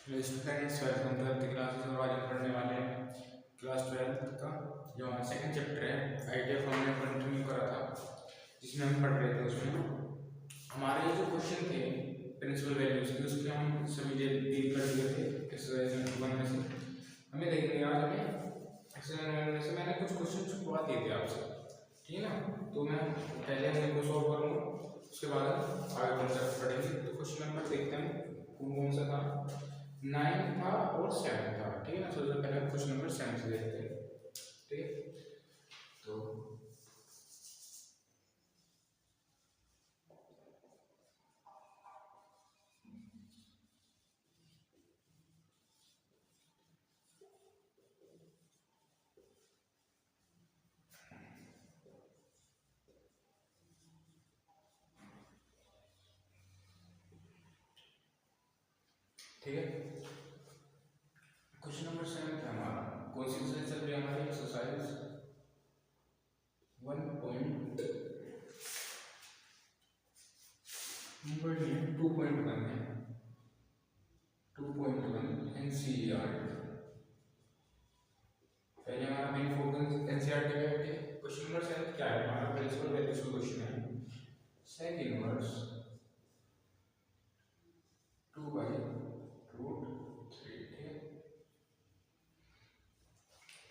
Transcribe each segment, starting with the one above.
Hello students, welcome to health classes. और आज हम पढ़ने वाले हैं क्लास 12 का जो हमारा सेकंड चैप्टर है आइडिया फ्रॉम ने कंटिन्यू करा था, जिसमें हम पढ़ रहे थे। उसमें हमारे जो क्वेश्चन थे प्रिंसिपल वैल्यूज के, उसके हम सभी डील कर दिए थे एक्सरसाइज 1 में से। हमें देखने आज हमें एक्सरसाइज 1 में से मैंने कुछ क्वेश्चन छुपवा दिए थे आपसे, ठीक है ना। तो मैं पहले हम इनको सॉल्व करूँगा, उसके बाद हम आगे कॉन्सेप्ट पढ़ेंगे। तो क्वेश्चन नंबर देखते हैं कौन कौन सा था। 9 था और 7 था, ठीक है ना। सबसे पहले हम क्वेश्चन नंबर 7 से देखते हैं, ठीक है। तो ठीक है, क्वेश्चन नंबर 7 था हमारा। कौन सी एक्सरसाइज चल रही है हमारी? एक्सरसाइज 2.1 है, 2.1 एनसीईआरटी। पहले हमारा मेन फोकस एनसीईआरटी पे है। क्वेश्चन नंबर 7 क्या है हमारा? प्रिंसिपल वैल्यूज का क्वेश्चन है। सेक इनवर्स 2/√3, ठीक है।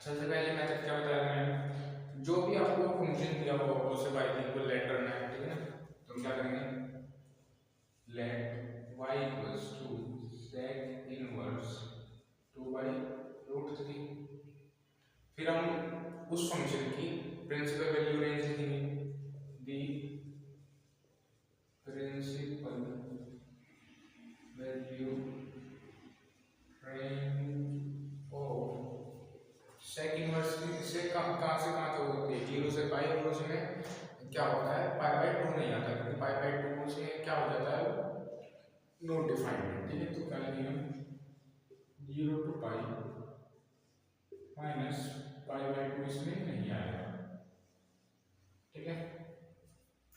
सबसे पहले मेथड क्या बताया मैंने? जो भी आपको फंक्शन दिया हो उसे y के इक्वल लेट करना है, ठीक है ना। तो हम क्या करेंगे? Let y equals to sec inverse 2/√3। फिर हम उस फंक्शन की प्रिंसिपल वैल्यू रेंज लिखेंगे। The principal value range of sec inverse से कहाँ से कहाँ तक होती है? 0 से पाई, और उसमें क्या होता है π/2 नहीं आता, क्योंकि π/2 से क्या हो जाता है? नॉट डिफाइंड, ठीक है। तो क्या लिखेंगे? 0 to पाई माइनस π/2 इसमें नहीं आएगा, ठीक है।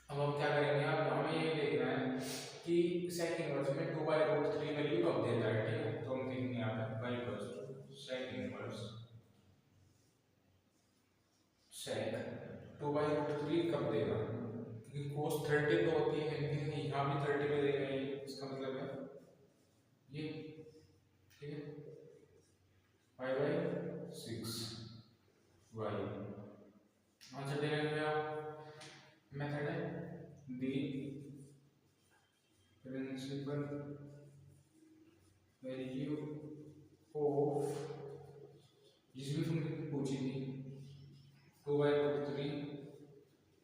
अब हम क्या करेंगे? अब हमें ये देखना है कि सेक इनवर्स में 2/√3 वैल्यू कब देता है, ठीक है। तो हम लिखेंगे यहाँ पे y equals to sec inverse sec 2/√3 कब देगा? क्योंकि cos 30 तो होती है, लेकिन यहाँ भी 30 में देगा ये, इसका मतलब है ये, ठीक है। 5/6 y आंसर देने का क्या मेथड है? दी प्रिंसिपल वैल्यू ऑफ, जिस भी फंक्शन की पूछी थी, 2/√3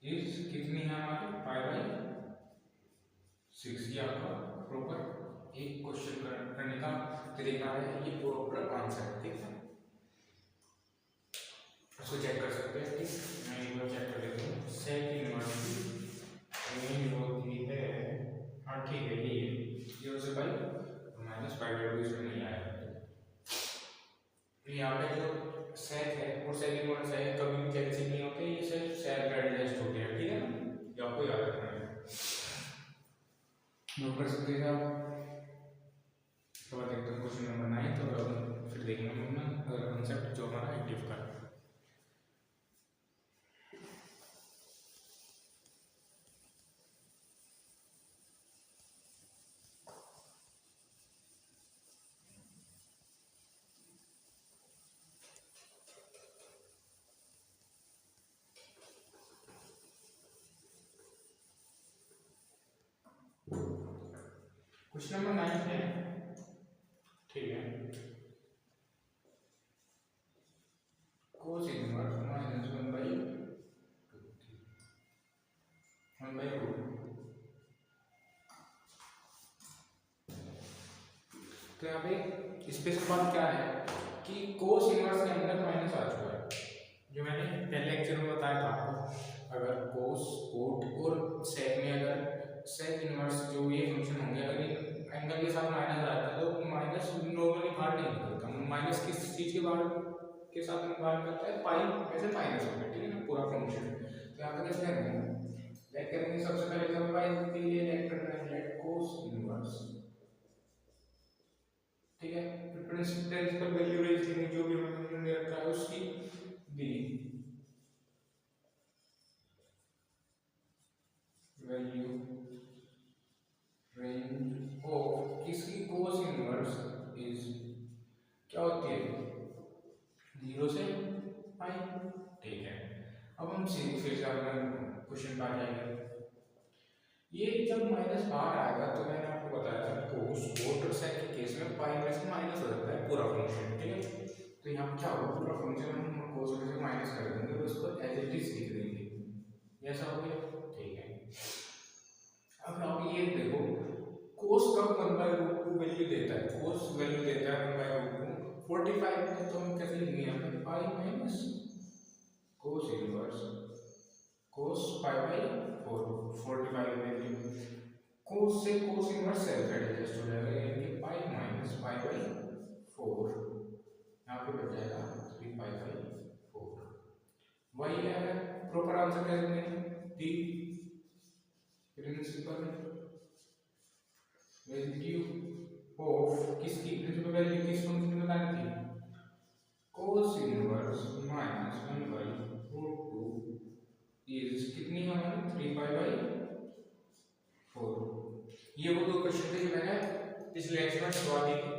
इज कितनी है हमारी? 5/6। ये आपका प्रॉपर एक क्वेश्चन करने का तरीका है, ये प्रॉपर आंसर है, ठीक है। उसको चेक कर सकते हैं, ठीक। मैं एक बार चेक कर लेता हूँ। सेक इनवर्स रेंज होती है, हाँ ठीक है, ये 0 से पाई माइनस π/2 इसमें नहीं आएगा। तो यहाँ पे जो सेक है और सेक इनवर्स है कभी भी कैंसिल नहीं होते, ये सिर्फ सेल्फ एडजस्ट होते हैं, ठीक है ना। ये आपको याद रखना है, नोट कर सकते हैं आप। तो देखते हैं क्वेश्चन नंबर 9। तो फिर देखेंगे हम ना अगला कॉन्सेप्ट जो हमारा एक्टिव का है। क्वेश्चन नंबर 9 है, ठीक है। cos inverse minus 1/√। तो यहाँ पे स्पेशल बात क्या है कि cos इनवर्स के अंदर माइनस आ चुका है, जो मैंने पहले लेक्चर में बताया था आपको। अगर cos कोट और सेक में अगर सेक इनवर्स जो ये फंक्शन होंगे, अगर एंगल के साथ माइनस आता है तो माइनस नॉर्मली बाहर नहीं निकलता। माइनस किस चीज के बाहर के साथ बाहर करता है? पाई, ऐसे माइनस हो गया, ठीक है ना, पूरा फंक्शन। तो यहाँ पे कैसे करेंगे? लेट करेंगे। सबसे पहले कब पाई के लिए लेट करना है? लेट cos इनवर्स, ठीक है। प्रिंसिपल वैल्यू रेंज देंगे जो भी हमने रखा है उसकी दी वैल्यू रेंज ऑफ किसकी कोस इनवर्स इज क्या होती है 0 से पाई। ठीक है, अब हम फिर से अपना क्वेश्चन पर आ जाएंगे। ये जब माइनस बाहर आएगा तो मैंने आपको बताया था कोस और साइन के केस में पाई में से माइनस हो जाता है पूरा फंक्शन। ठीक है, तो यहाँ क्या होगा पूरा फंक्शन हम कोस में से माइनस कर देंगे और उसको एज इट इज लिख देंगे, ऐसा हो गया। ठीक है, अब आप ये देखो कोस कब 1/√2 वैल्यू देता है, कोस वैल्यू देता है 1/√2 45 में, तो हम कैसे लिखेंगे यहाँ पे pi minus cos inverse cos pi by 4 45 value cos से कोस इनवर्स सेल्फ एडजस्ट हो जाएगा, यानी कि पाई माइनस पाई बाई 4 यहाँ पे बच जाएगा 3 पाई बाई 4। वही है प्रॉपर आंसर कैसे देंगे, दी प्रिंसिपल वैल्यू ऑफ किसकी प्रिंसिपल वैल्यू किस फंक्शन में बतानी थी कोस इनवर्स माइनस 1/√2 इज कितनी है हमारी 3 पाई बाई 4। ये वो दो क्वेश्चन थे जो मैंने पिछले लेक्चर में करवा दी थी,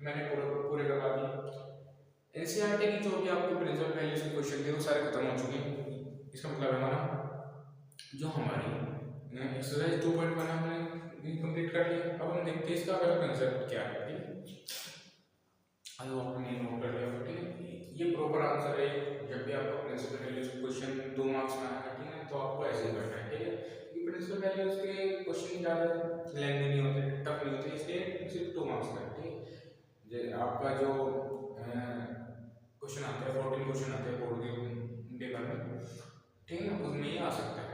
मैंने पूरे करवा दिए। एनसीईआरटी की जो भी आपको प्रिंसिपल वैल्यूज के क्वेश्चन थे वो सारे खत्म हो चुके हैं। इसका मतलब हमारा जो हमारी एक्सरसाइज 2.1 हमने कंप्लीट कर लिया। अब हम देखते हैं इसका अगला कंसेप्ट क्या है। ठीक, अब आपने नोट कर लिया। ठीक है, ये प्रॉपर आंसर है। जब भी आपको प्रिंसिपल वैल्यूज क्वेश्चन 2 मार्क्स में आएगा, ठीक है, तो आपको ऐसे ही करना है। ठीक है, क्योंकि प्रिंसिपल वैल्यूज के क्वेश्चन ज़्यादा लेंथी नहीं होते, टफ नहीं होते, इसलिए सिर्फ 2 मार्क्स का। ठीक है, आपका जो क्वेश्चन आता है 14 क्वेश्चन आते हैं बोर्ड के पेपर में, ठीक है, उसमें ही आ सकता है।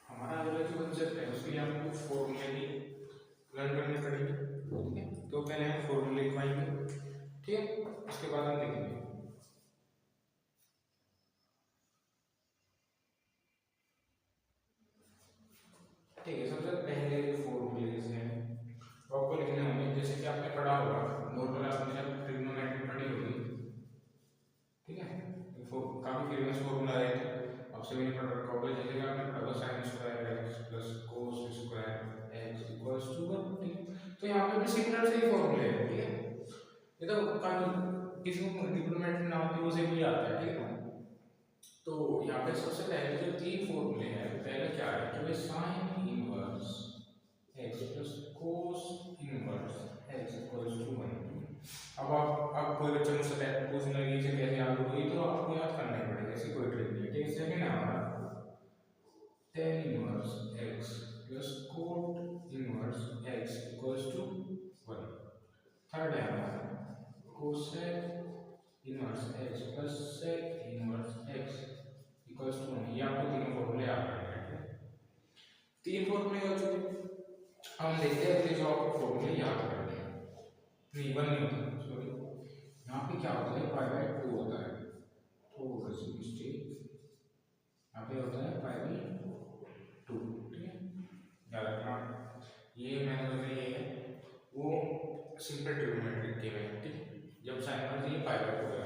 हमारा अगला जो कंसेप्ट है उसके लिए हमको फॉर्मूले की लर्न करनी पड़ेगी। ठीक है, तो पहले हम फॉर्मूले लिखवाएंगे। ठीक है, उसके बाद हम देखेंगे। ठीक है, सबसे पहले फॉर्मूले हैं वो आपको लिखने होंगे। जैसे कि आपने पढ़ा होगा नॉर्मल, आपने ट्रिग्नोमेट्री पढ़ी होगी। ठीक है, काफी फेमस फॉर्मूला है, आपसे मैंने पढ़ रखा होगा। जैसे कि आपने पढ़ा होगा sine square x plus cos square x equals to 1। ठीक है, तो यहाँ पे भी सिमिलर से ही फॉर्मूले है। ठीक है, ये तो काफी किसी को ट्रिग्नोमेट्री नाम की उसे भी आता है। ठीक है, तो यहाँ पे सबसे पहले जो 3 फॉर्मूले हैं, पहले क्या है कि भाई sine inverse x plus cos inverse x equals to 1। अब कोई बच्चा मुझसे पूछने लगे इसे कैसे याद होगी, तो आपको याद करना ही पड़ेगा, ऐसी कोई ट्रिक नहीं है। ठीक है, सेकंड है हमारा tan inverse x plus cot inverse x equals to 1। Third है हमारा cosec inverse x plus sec inverse x equals to 1। ये आपको तीनों फॉर्मूले याद रखने हैं। 3 फॉर्मूले हो चुके। हम देखते हैं कि जो आपको फॉर्मूले याद करने हैं, नहीं 1 नहीं होता, सॉरी, यहाँ पे क्या होता है पाई बाई 2 होता है, थोड़ा सी मिस्टेक, यहाँ पे होता है पाई बाई 2। ठीक है, याद रखना। ये मैंने जो ये है वो सिंपल ट्रिग्नोमेट्रिक के में। ठीक, जब साइन पर ये पाई बाई 2 है।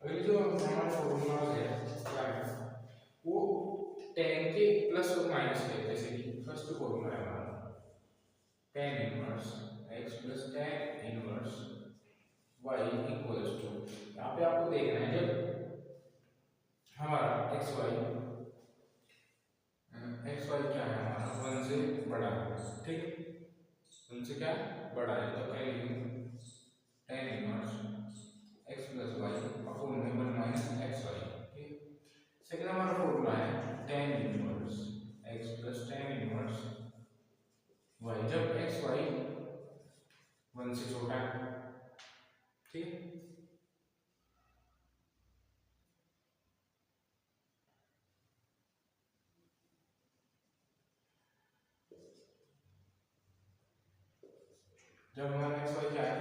अगले जो हमारा फॉर्मूला है क्या है वो tan के प्लस और माइनस के। जैसे कि फर्स्ट फॉर्मूला है हमारा tan inverse x plus tan inverse y equals to, यहाँ पे आपको देखना है जब हमारा x y क्या है हमारा 1 से बड़ा है। ठीक, 1 से क्या बड़ा है, तो क्या लिखेंगे tan inverse x plus y upon में 1 माइनस एक्स वाई। ठीक, सेकंड हमारा फॉर्मूला है tan inverse x plus tan inverse y जब x y 1 से छोटा है। ठीक, जब हमारा एक्स वाई क्या है,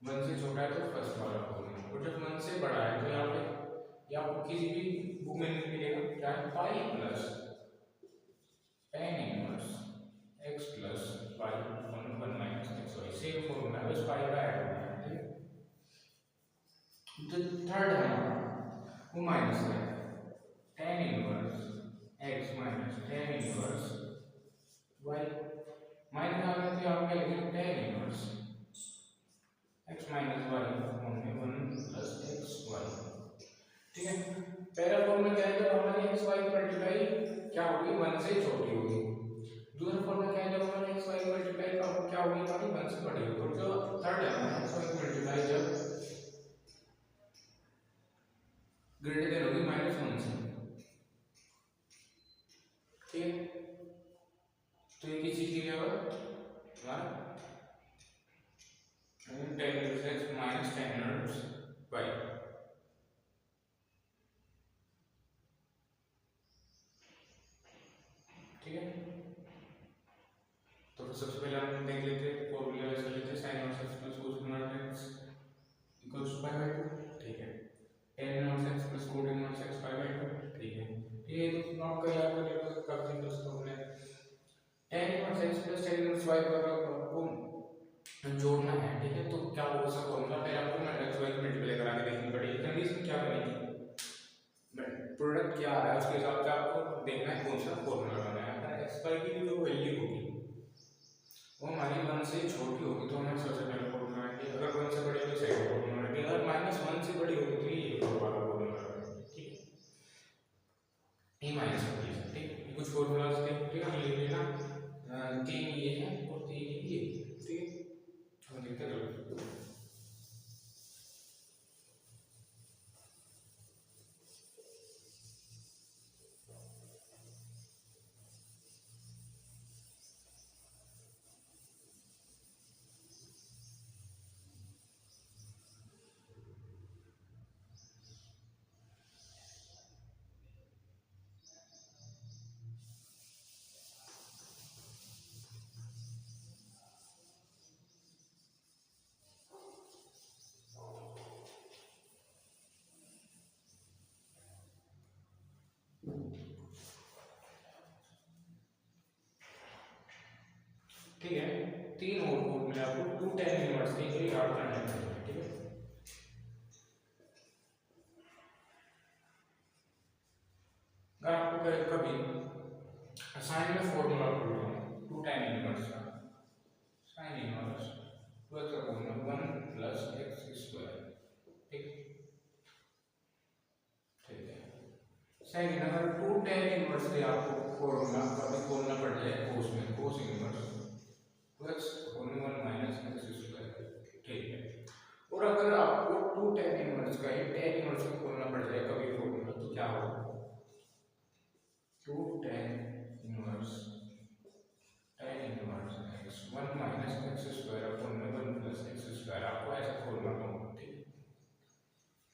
1 से छोटा है तो फर्स्ट वाला फॉर्मूला, और जब 1 से बड़ा है तो यहाँ पे या आपको किसी भी बुक में नहीं मिलेगा क्या है, pi plus tan inverse x plus y upon 1 minus x y, same formula है, बस पाई का ऐड होना है, ठीक है। जो थर्ड है हमारा वो माइनस है, tan inverse x minus tan inverse y, minus आ गया तो यहाँ पे लिखेंगे tan inverse x minus y upon 1 plus x y, ठीक है। पहला फॉर्मूला क्या है, जब हमारी एक्स वाई की मल्टीप्लाई क्या होगी, 1 से छोटी होगी। दूसरा फॉर्मूला क्या है, जब हमारी एक्स वाई की मल्टीप्लाई क्या होगी, हमारी 1 से बड़ी होगी। और जो थर्ड है हमारी एक्स वाई की मल्टीप्लाई जब ग्रेटर देन होगी -1 से, ठीक है। तो ये किस चीज के लिए होगा, हमारा tan inverse x minus tan inverse y, ठीक है। तो सबसे पहले हम देख लेते हैं फॉर्मूला ऐसे लेते हैं, sin inverse x plus cos inverse x equals to pi by 2, ठीक है। tan inverse x plus cot inverse x pi by 2, ठीक है। ये तो नॉट का याद करेगा कब सिंपल फॉर्मूला है, tan inverse x plus tan inverse y को आपको जोड़ना है, ठीक है। तो क्या होगा उसका फॉर्मूला, पहले आपको x y को मल्टीप्लाई करा के देखनी पड़ेगी, कंडीशन क्या बनेगी, प्रोडक्ट क्या आ रहा है उसके हिसाब से आपको देखना है कौन सा फॉर्मूला बनाना है। अगर एक्स वाई की जो वैल्यू होगी वो हमारी 1 से छोटी होगी तो हमें सबसे पहले फॉर्मूला है, अगर 1 से बड़ी होगी सेकंड फॉर्मूला है, अगर -1 से बड़ी होगी तो ये वाला फॉर्मूला है, ठीक है। ये माइनस कर दिया, ठीक है। कुछ फॉर्मूलाज थे, ठीक है, लिख लेना, 3 ये है और 3 ये, ठीक है। हम देखते हैं, ठीक है। 3 और फॉर्मूले आपको 2 tan इनवर्स के लिए याद करना है, ठीक है। अगर आपको कभी साइन में फॉर्मूला भूल जाए 2 tan इनवर्स का, साइन इनवर्स 2x का फॉर्मूला 1 प्लस एक्स स्क्वायर, ठीक ठीक है। सेकंड, अगर 2 tan इनवर्स के आपको फॉर्मूला कभी खोलना पड़ जाए कोस में, cos inverse 2x upon 1 minus x square, ठीक है। और अगर आपको 2 tan इनवर्स का ही tan इनवर्स को खोलना पड़ जाए कभी फॉर्मूला, तो क्या होगा, 2 tan inverse x 1 minus x square upon 1 plus x square, आपको ऐसा खोलना होगा, ठीक है।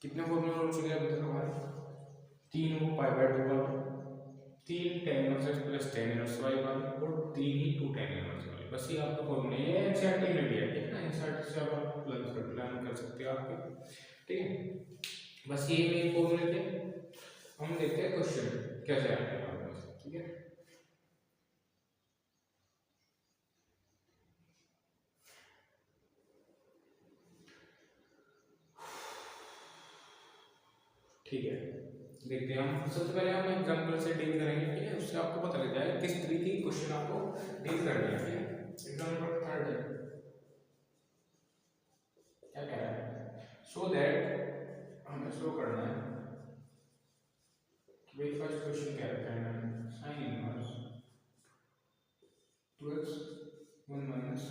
कितने फॉर्मूला हो चुके हैं अभी तक हमारे, 3 को पाई बाय 2 वाले, 3 tan inverse x plus tan inverse y वाले, और 3 ही 2 tan इनवर्स वाले, बस ये आपका फॉर्मूला है। ये एनसीईआरटी में भी है, ठीक है ना, एनसीईआरटी से आप प्लान कर सकते हो आपके, ठीक है। बस ये मेन फॉर्मूले थे। हम देखते हैं क्वेश्चन कैसे आते हैं आपके पास, ठीक है। ठीक है, देखते हैं हम। सबसे पहले हम एग्जांपल से डील करेंगे, ठीक है, उससे आपको पता लग जाएगा किस तरीके की क्वेश्चन आपको डील करनी है, ठीक है। एग्जांपल थर्ड है, क्या कह रहा है, सो दैट हमें शो करना है कि भाई फर्स्ट क्वेश्चन क्या रहता है, sine inverse 2x 1 minus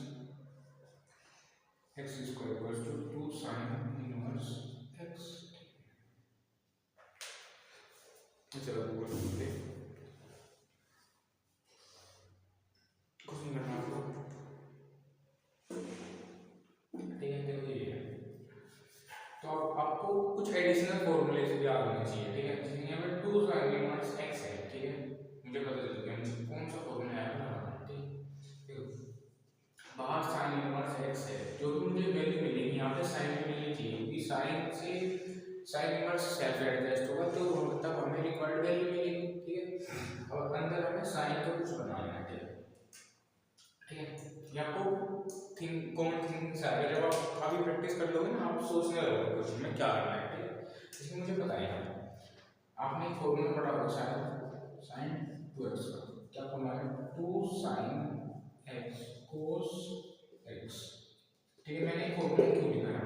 x square equals to 2 sine inverse x, चलो कुछ नहीं करना आपको, ठीक है। देखो ये है, तो आपको कुछ एडिशनल फॉर्मूले से याद होने चाहिए, ठीक है। जैसे यहाँ पे 2 साइन इनवर्स x है, ठीक है, मुझे पता चल गया मुझे कौन सा फॉर्मूला है, ठीक है। बाहर sine inverse sine inverse self adjust होगा तो तब हमें रिक्वायर्ड वैल्यू मिलेगी। ठीक है, अब अंदर हमें साइन का कुछ बनाना है। ठीक है, ये आपको कॉमन थिंकिंग से आगे जब आप अभी प्रैक्टिस कर लोगे ना, आप सोचने लगोगे क्वेश्चन में क्या करना है। ठीक है, इसमें मुझे बताइए, आपने एक फॉर्मूला पढ़ा होगा शायद साइन 2x का, क्या फॉर्मूला है? 2 साइन x cos x। ठीक है, मैंने एक फॉर्मूला क्यों लिखा है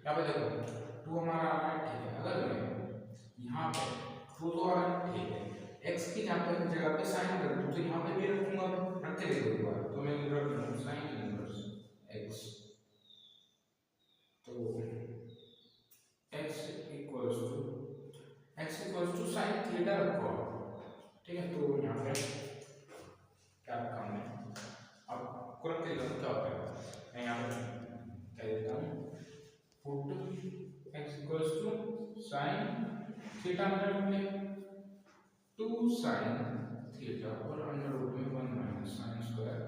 यहाँ पे देखो, 2 हमारा आ रहा है। ठीक है, अगर मैं यहाँ पे 2 तो आ रहा है, ठीक है, x की जहाँ पे जगह पे साइन रख दूँ तो यहाँ पे भी रखूंगा, रख के देखो एक बार, तो मैं रख लूँ साइन इनवर्स x, तो x equals to sine theta रखो। ठीक है, तो यहाँ पे क्या रखा हमने, अब रख के देखो क्या होता है। मैं यहाँ पे क्या देता हूँ, put x equals to sine theta मतलब 2 साइन थीटा और अंडर रूट में 1 minus sine square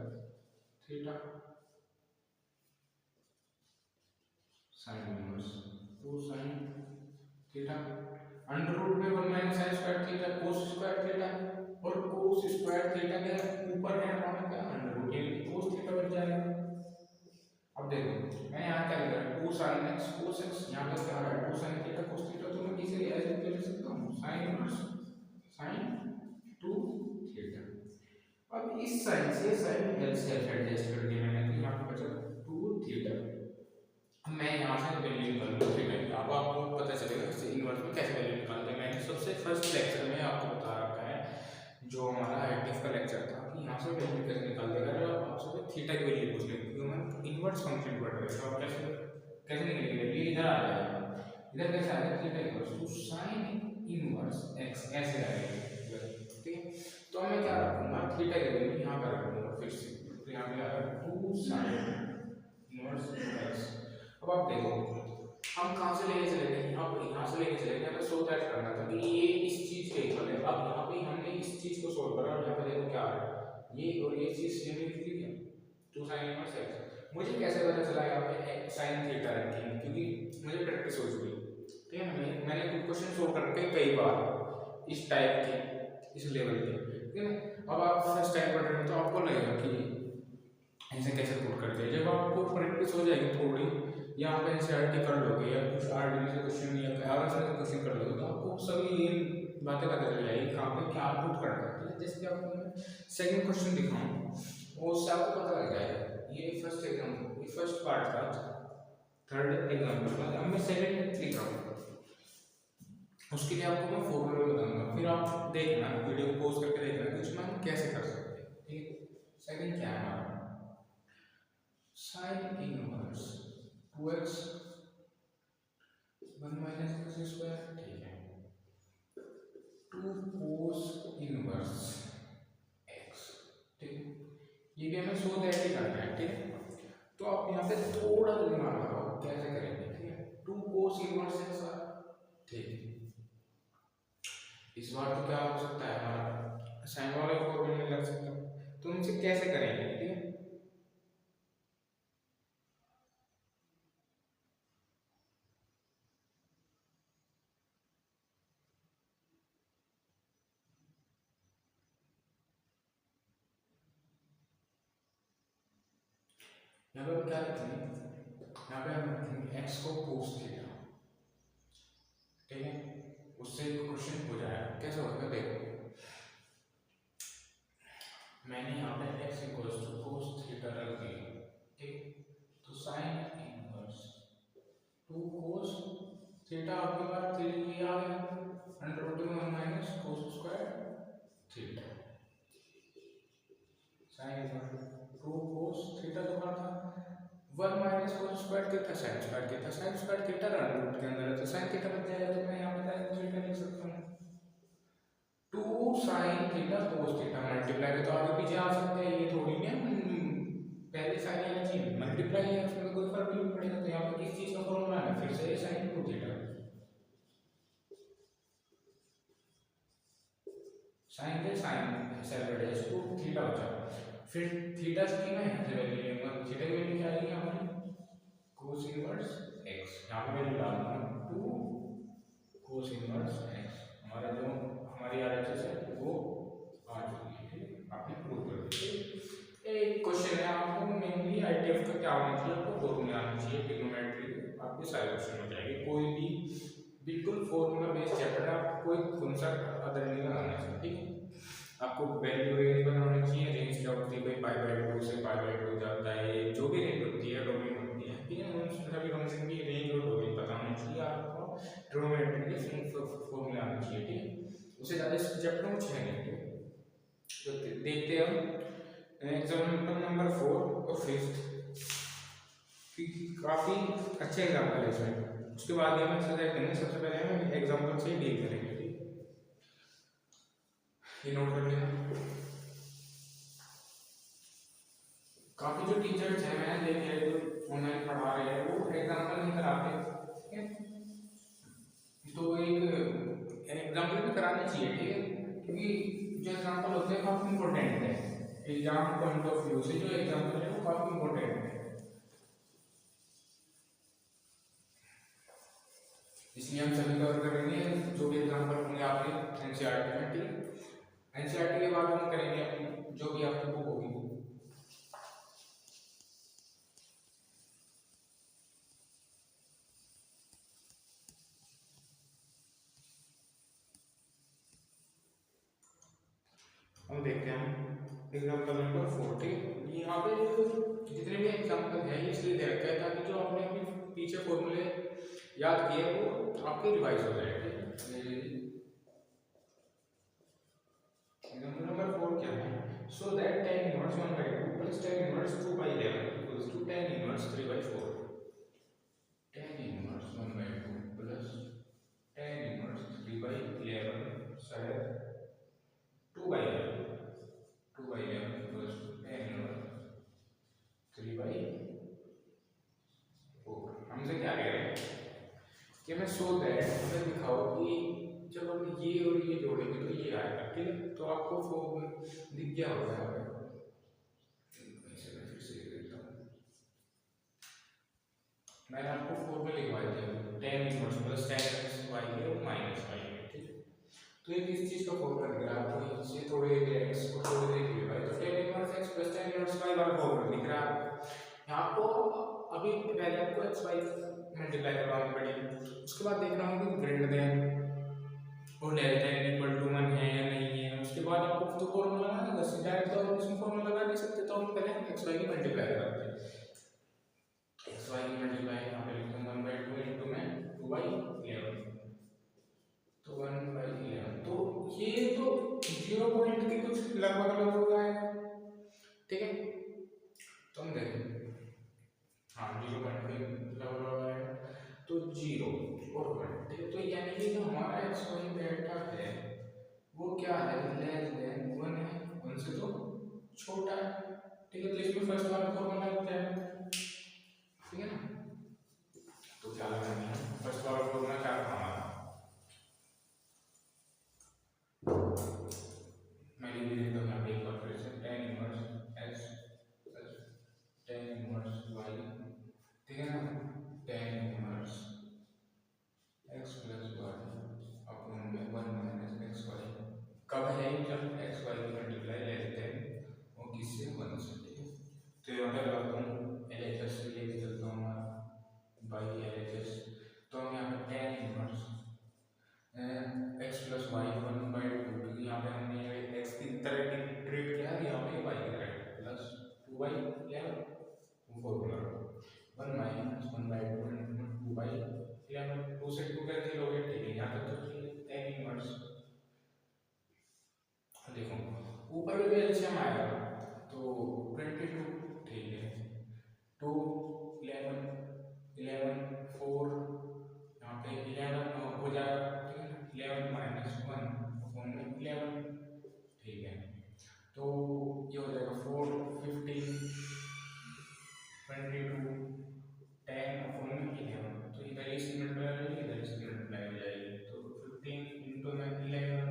theta sine inverse 2 sine theta under root में 1 minus sine square theta cos square theta, और कोस स्क्वायर थीटा के ऊपर है हमारा क्या अंडर रूट, यानी कोस थीटा बन जाएगा। अब देखो मैंने यहाँ क्या लिखा है, 2 साइन x कोस x, यहाँ पे क्या है 2 साइन थीटा कोस थीटा, तो मैं इसे ऐसे लिख सकता हूँ साइन इनवर्स साइन 2 थीटा। अब इस साइन से साइन एल से एडजस्ट कर दिया मैंने, तो यहाँ पे बचा 2 थीटा। अब मैं यहाँ से वैल्यू निकालूंगा थीटा की, अब आपको पता चलेगा कि इनवर्स में कैसे वैल्यू निकालते हैं। मैंने सबसे फर्स्ट लेक्चर में आपको बता रखा है, जो हमारा एडिटिव का लेक्चर था, कि यहाँ से वैल्यू कैसे निकालते हैं। अगर आपसे थीटा की वैल्यू पूछ लेंगे क्योंकि हम इनवर्स फंक्शन पढ़ रहे हैं, तो आप कैसे निकलेगी वैल्यू, इधर आ जाएगा, इधर कैसे आ जाएगा theta equals to sine inverse x ऐसे आएगा। ठीक है, तो मैं क्या रखूंगा, थीटा की वैल्यू यहाँ पर रखूंगा फिर से, तो यहाँ पे आएगा 2 साइन इनवर्स x। अब आप देखो हम कहाँ से लेके चले गए, यहाँ से लेके चले गए, हमें सो दैट करना था कि ये इस चीज के इक्वल है। अब यहाँ पे हमने इस चीज को सोल्व करा, यहाँ पे देखो क्या आ रहा है, ये और ये चीज सेम ही लिखी है 2 साइन इनवर्स x। मुझे कैसे पता चला यहाँ पे साइन थीटा रखी है, क्योंकि मुझे प्रैक्टिस हो चुकी है। ठीक है, मैंने क्वेश्चन सोल्व करके कई बार इस टाइप के, इस लेवल के। ठीक है, अब आप फर्स्ट टाइम पढ़ रहे हो तो आपको लगेगा कि ऐसे कैसे पुट करते हैं। जब आपको प्रैक्टिस हो जाएगी थोड़ी, या आप एनसीईआरटी कर लोगे या कुछ आरडीबी से क्वेश्चन या आरएस से क्वेश्चन कर लोगे, तो आपको सभी ये बातें पता चल जाएगी कहाँ पे क्या पुट करना है। जैसे कि आपको मैं सेकंड क्वेश्चन दिखाऊं, वो उससे आपको पता लग जाएगा। ये फर्स्ट एग्जाम्पल, ये फर्स्ट पार्ट था, थर्ड एग्जाम्पल का, अब मैं सेकंड लिख रहा हूँ, उसके लिए आपको मैं फॉर्मूला बताऊंगा, फिर आप देखना वीडियो को पॉज करके देखना कि उसमें हम कैसे कर सकते हैं। ठीक है, सेकंड क्या है हमारा, sign inverse 2x 1 minus x square. ठीक है, 2 कोस इनवर्स x। ठीक है, ये भी हमें सो दैट ही करना है। ठीक है, तो आप यहाँ पे थोड़ा दिमाग लगाओ कैसे करेंगे। ठीक है, 2 कोस इनवर्स x। ठीक है, इस बार तो क्या हो सकता है, हमारा साइन वाला फॉर्मूला लग सकता है, तो इनसे कैसे करेंगे। ठीक है, यहाँ पे हम क्या रखेंगे, यहाँ पे हम रखेंगे x को कोस थीटा। ठीक है, उससे क्वेश्चन हो जाएगा। कैसे होगा देखो, मैंने यहाँ पे x equals to cos theta रख दिया। ठीक, तो साइन इनवर्स 2 कोस थीटा आपके पास ये आ गया, अंडर रूट में 1 minus cos square theta sine inverse 2 cos theta जो था 1 minus cos square theta sine square theta, sine square theta under root के अंदर है, तो साइन थीटा बन जाएगा, तो मैं यहाँ पे साइन थीटा लिख सकता हूँ 2 sine theta cos theta multiply, तो आगे पीछे आ सकते हैं, ये थोड़ी ना पहले साइन आना चाहिए, मल्टीप्लाई है उसमें कोई फर्क नहीं पड़ेगा। तो यहाँ पे किस चीज का फॉर्मूला है, फिर से साइन 2 थीटा, साइन के साइन सेल्फ एडजस्ट 2 थीटा हो जाएगा। फिर थीटा की मैं यहाँ से वैल्यू लूंगा, थीटा की वैल्यू क्या आएगी हमारी कोस इनवर्स x, यहाँ पे वैल्यू डालूंगा 2 कोस इनवर्स एक्स, हमारा जो हमारी RHS है वो आ चुकी है। ठीक है, आपने प्रूव कर दिया। एक क्वेश्चन है, आपको मेनली ITF का क्या होना चाहिए, आपको फॉर्मूला आना चाहिए ट्रिग्नोमेट्री, आपके सारे क्वेश्चन हो जाएंगे। कोई भी बिल्कुल फॉर्मूला बेस्ड चैप्टर, आप कोई कॉन्सेप्ट अदर नहीं लगाना चाहिए। ठीक है, आपको वैल्यू रेंज बनानी चाहिए, रेंज क्या होती है भाई, पाई बाय 2 से पाई बाय 2 जाता है, जो भी रेंज होती है डोमेन होती है। ठीक है, उन सभी फंक्शन की रेंज और डोमेन पता होना चाहिए आपको, ट्रिग्नोमेट्री के फॉर्मूला आना चाहिए। ठीक है, उससे ज़्यादा इस चैप्टर में कुछ है नहीं। ठीक है, तो देखते हैं हम एग्जाम्पल नंबर 4 और 5, काफ़ी अच्छे एग्जाम्पल है इसमें। उसके बाद हम एक्सरसाइज करेंगे, सबसे पहले हम एग्जाम्पल से डील करेंगे। ठीक, ये नोट कर लेना। काफी जो टीचर्स हैं, मैंने देखे हैं जो ऑनलाइन पढ़ा रहे हैं, वो एग्जाम्पल नहीं कराते। ठीक है, तो एक एग्जाम्पल भी कराना चाहिए। ठीक है, क्योंकि जो एग्जाम्पल होते हैं काफी इंपॉर्टेंट है, एग्जाम पॉइंट ऑफ व्यू से जो एग्जाम्पल है वो काफी इंपॉर्टेंट है, इसलिए हम सभी कवर करेंगे जो भी एग्जाम्पल होंगे आपके एनसीईआरटी में। ठीक, एनसीईआरटी के बाद हम करेंगे अपनी जो भी आपकी बुक होगी। हम देखते हैं एग्जाम्पल नंबर 4। यहाँ पे जितने भी एग्जाम्पल हैं ये इसलिए दे रखा है ताकि जो आपने अपने पीछे फॉर्मूले याद किए वो आपके रिवाइज हो जाए। एग्जाम्पल नंबर 4 क्या है, so that tan inverse 1/2 plus tan inverse 2/11 equals to tan inverse 3/4। tan inverse 1/2 plus tan inverse 3/11 शायद 2/11 equals to tan इनवर्स 3/4। हमसे क्या कह रहे हैं कि हमें सो दैट हमें दिखाओ कि जब हम ये और ये जोड़ेंगे तो ये आएगा। ठीक है, तो आपको फॉर्मूला दिख गया होगा यहाँ पे, इसे मैं फिर से लिख देता हूँ। मैंने आपको फॉर्मूला लिखवाया था, tan inverse plus tan x y है माइनस y है। ठीक है, तो एक इस चीज का फॉर्मूला दिख रहा है आपको, इससे थोड़े x को थोड़े देर के बाद तो tan inverse x plus tan inverse y वाला फॉर्मूला दिख रहा है यहाँ को। अभी पहले आपको एक्स वाई मल्टीप्लाई करवानी पड़ेगी, उसके बाद देखना होगा कि ग्रेटर देन और लेस देन इक्वल टू 1 है या नहीं है। उसके बाद आपको तो फॉर्मूला लगाना है, बस डायरेक्ट तो आप इसमें फॉर्मूला लगा नहीं सकते, तो हम पहले एक्स वाई की मल्टीप्लाई कराते हैं। एक्स वाई की मल्टीप्लाई यहाँ पे लिखते हैं 1/2 इनटू में 2/11, तो 1/11, तो ये तो 0 पॉइंट के कुछ लगभग लगभग आएगा। ठीक है, तो हम देखें, हाँ 0 पॉइंट के लगभग आएगा, तो 0 और 1। ठीक है, तो यानी कि जो हमारा एक्स वाई बेटा है वो क्या है, लेस देन 1 है, 1 से तो छोटा है। ठीक है, तो इसमें फर्स्ट वाला फॉर्मूला लगता है। ठीक है ना, तो क्या लगाना है, फर्स्ट वाला फॉर्मूला क्या था हमारा, मैं लिख देता हूँ यहाँ पे एक बार फिर से, tan inverse x plus tan inverse y। ठीक है ना, tan inverse x plus y upon में 1 माइनस एक्स वाई। कब है, जब एक्स वाई की मल्टीप्लाई लेस देन और किससे 1 से। ठीक है, तो यहाँ पे लगाता हूँ LHS से लेके चलता हूँ बाई LHS, तो हम यहाँ पे tan inverse x plus y 1/2, क्योंकि यहाँ पे हमने x की तरह ट्रीट किया है, यहाँ पे y की तरह प्लस 2/11 फॉर्मूला 1 माइनस 1/2 2/11, 2 से 2 कैंसिल हो गया। ठीक है, यहाँ तक तो ठीक है। tan इनवर्स देखो ऊपर में भी एलसीएम आएगा तो 22। ठीक है, 2 11 11 4 यहाँ पे 11 हो जाएगा। ठीक है, 11 माइनस 1 में 11। ठीक है, तो ये हो जाएगा 4 15 22 10 अपॉन में 11, तो इधर इसकी मल्टीप्लाई हो जाएगी, इधर इसकी मल्टीप्लाई हो जाएगी, तो 15 इंटू में 11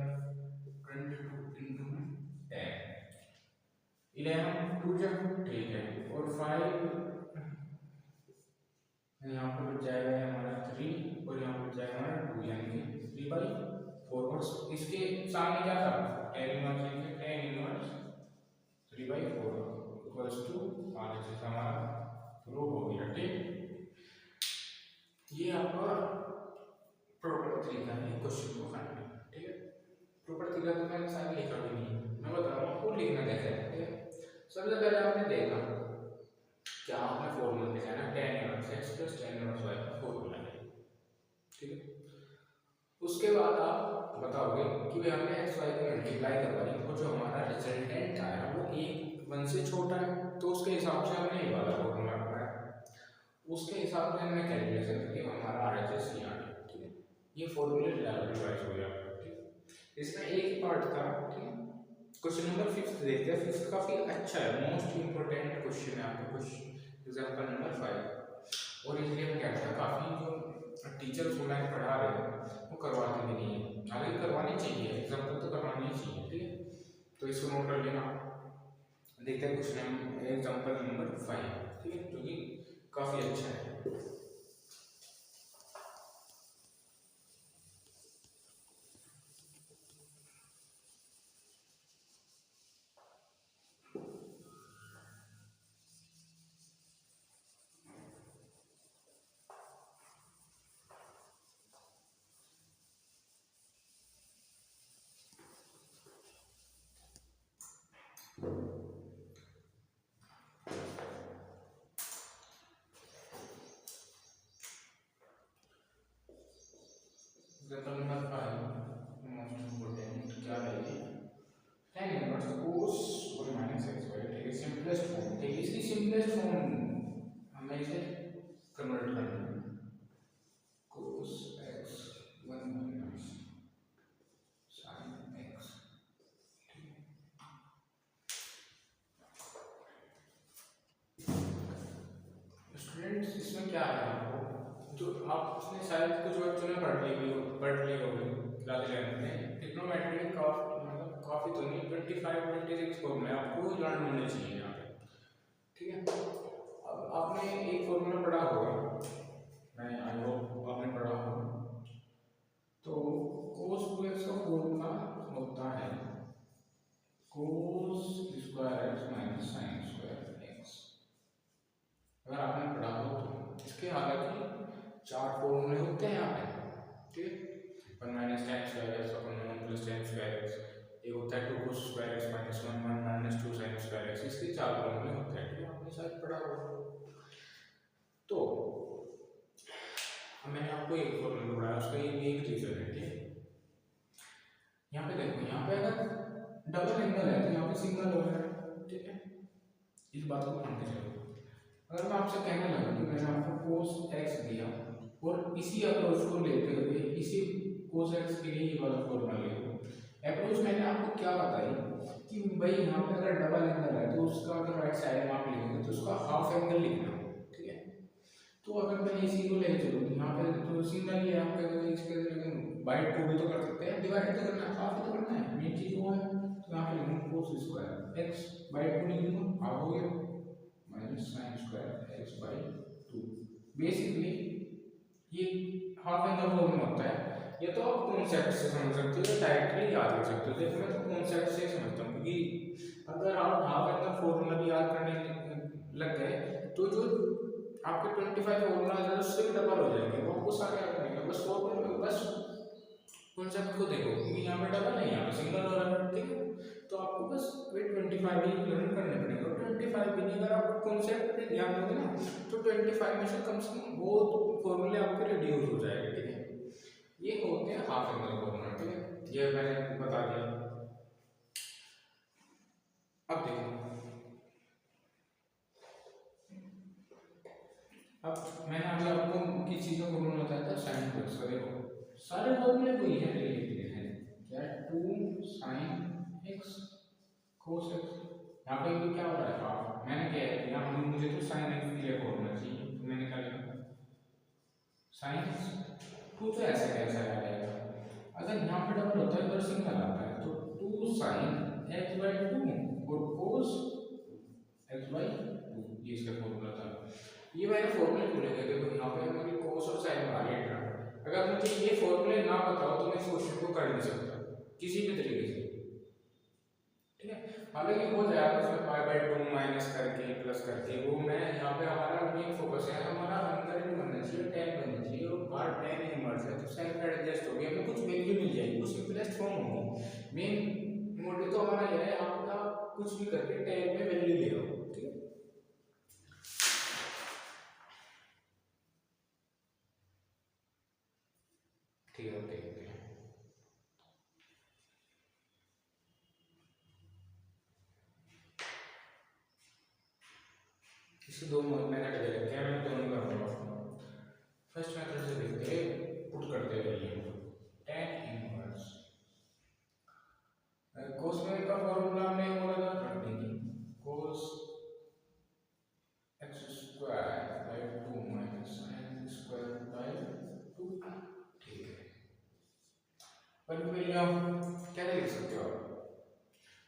22 इंटू में 10 11 2 जब। ठीक है, और 5 यहाँ पर बच जाएगा हमारा 3 और यहाँ पर बच जाएगा हमारा 2, यानी कि 3/4 और इसके सामने क्या था tan inverse 3/4 equals to RHS हमारा प्रूव हो गया। ठीक, ये आपका प्रॉपर तरीका है क्वेश्चन को करने का। ठीक है, प्रॉपर तरीका तो मैंने सारे लिखा भी नहीं है, मैं बता रहा हूँ आपको लिखना कैसे है। ठीक है, सबसे पहले आपने देखा क्या आपने फॉर्मूला लिखा है ना tan inverse x plus tan inverse y का फॉर्मूला है। ठीक है, उसके बाद आप बताओगे कि भाई हमने एक्स वाई को मल्टीप्लाई करवाई और जो हमारा रिजल्टेंट आया वो 1 से छोटा है, तो उसके हिसाब से हमने ये वाला फॉर्मूला रखा है, उसके हिसाब से हमने कैलकुलेशन करके हमारा RHS ये आ गया। ठीक है, ये फॉर्मूले रिवाइज हो गया। ठीक, इसमें एक ही पार्ट था। ठीक है, क्वेश्चन नंबर 5 देखते हैं। 5 काफी अच्छा है, मोस्ट इंपोर्टेंट क्वेश्चन है आपको क्वेश्चन एग्जांपल नंबर 5। और इसलिए हम कहते हैं काफी जो टीचर्स ऑनलाइन पढ़ा रहे हैं वो करवाते भी नहीं है, हालांकि करवानी चाहिए, एग्जाम्पल तो करवानी ही चाहिए। ठीक है, तो इसको नोट कर लेना। देखते हैं क्वेश्चन एग्जाम्पल नंबर 5। ठीक है, जो कि काफी अच्छा है। एग्जाम्पल नंबर 5 मोस्ट इंपोर्टेंट क्या है ये tan inverse cos y minus x y. ठीक है, सिंपलेस्ट फॉर्म। ठीक है, इसकी सिंपलेस्ट फॉर्म हमें इसे कन्वर्ट करना है cos x 1 minus sin x। Students इसमें क्या है आपको जो आपने शायद कुछ बच्चों ने पढ़ ली होगी क्लास 11 में ट्रिग्नोमेट्री काफी तो नहीं 25-26 फॉर्मूले आपको लर्न होने चाहिए यहाँ पे। ठीक है, अब आपने एक फॉर्मूला पढ़ा होगा, मैं आई होप आपने पढ़ा होगा, तो cos 2x का फॉर्मूला होता है cos square x minus sin square x। अगर आपने पढ़ा हो तो इसके हालांकि 4 फॉर्मूले होते हैं यहाँ पे। ठीक है, 1 माइनस tan स्क्वायर x अपन 1 प्लस tan स्क्वायर x, एक होता है 2 cos square x minus 1 minus 2 sin square x, इसके 4 फॉर्मूले होते हैं। ठीक है, आपने शायद पढ़ा हो। तो मैंने आपको एक फॉर्मूला पढ़ाया, उसका ये एक रीजन है। ठीक है, यहाँ पे देखो, यहाँ पे अगर डबल एंगल है तो यहाँ पे सिंगल हो रहा है। ठीक है, इस बात को मान के चलो। अगर मैं आपसे कहने लगा कि मैंने आपको cos x दिया और इसी अप्रोच को लेते हुए इसी cos x के लिए ये वाला फॉर्मूला ले लो। अप्रोच मैंने आपको क्या बताई कि भाई यहाँ पे अगर डबल एंगल है तो उसका अगर राइट साइड में आप लिखेंगे तो उसका हाफ एंगल लिखना। ठीक है, तो अगर मैं इसी को लेके चलूँ यहाँ पे तो सिंगल ही है, आप इसके बाय 2 भी तो कर सकते हैं, डिवाइड तो करना है, हाफ तो करना है, मेन चीज वो है। तो यहाँ पे लिखूँ cos स्क्वायर x बाय 2 लिख दूँगा, हाफ हो गया minus sin square x by 2। Basically ये हाफ एंगल फॉर्मूला होता है। ये तो आप कॉन्सेप्ट से समझ सकते हो, डायरेक्टली याद कर सकते हो। देखो मैं तो कॉन्सेप्ट से समझता हूँ, क्योंकि अगर आप हाफ एंगल फॉर्मूला भी याद करने लग गए तो जो आपके 25 फॉर्मूला है उससे भी डबल हो जाएंगे, वो आपको सारे याद करने का। बस फॉर्मूला बस कॉन्सेप्ट को देखो, क्योंकि यहाँ पे डबल है, यहाँ पे सिंगल हो रहा है। ठीक है, तो आपको बस वे 25 ही लर्न करने पड़ेंगे। 25 भी नहीं, अगर आप कॉन्सेप्ट पे ध्यान दोगे ना तो 25 में से कम बहुत फॉर्मूले आपके रिड्यूस हो जाएंगे। ठीक है, ये होते हैं हाफ एंगल फॉर्मूला। ठीक है, ये मैंने बता दिया। अब देखो, अब मैंने अभी आपको किस चीज का फॉर्मूला बताया था, साइन कोस का। देखो सारे फॉर्मूले वही है, लिख हैं क्या 2 sin x cos x। यहाँ पे भी क्या हो रहा है हाफ, मैंने क्या किया, मुझे तो sin x के लिए फॉर्मूला चाहिए, तो मैंने क्या लिखा sin x 2, तो ऐसे कैसे आ जाएगा। अगर यहाँ पे डबल होता है, इधर सिंगल आता है, तो 2 sin x by 2 और cos x by 2, ये इसका फॉर्मूला था। ये मैंने फॉर्मूले भूल गए। देखो यहाँ पे हमारे cos और sin आ गया। अगर मुझे ये फॉर्मूले ना पता हो तो मैं इस क्वेश्चन को कर नहीं सकता किसी भी तरीके से, ठीक है। हालांकि हो जाएगा उसमें पाई बाय 2 माइनस करके प्लस करके, वो मैं यहाँ पे हमारा मेन फोकस है हमारा अंदर नहीं बनना चाहिए, tan बनना चाहिए, और बाहर tan इनवर्स है तो सेल्फ एडजस्ट होगी, हमें कुछ वैल्यू मिल जाएगी, वो सिंपलेस्ट फॉर्म होगी। मेन मोटिव तो हमारा यह है आपका कुछ भी करके tan में वैल्यू ले लो, ठीक है। ठीक है, ठीक है। इसके दो मेथड दे रखे हैं, मैं दोनों करूंगा। फर्स्ट मेथड से देखते हैं, पुट करते हैं वैल्यू tan इनवर्स cos का फॉर्मूला में बोला था रख देंगे, cos x square by 2 minus sin square by 2, ठीक है। पर वैल्यू आप क्या लिख सकते हो,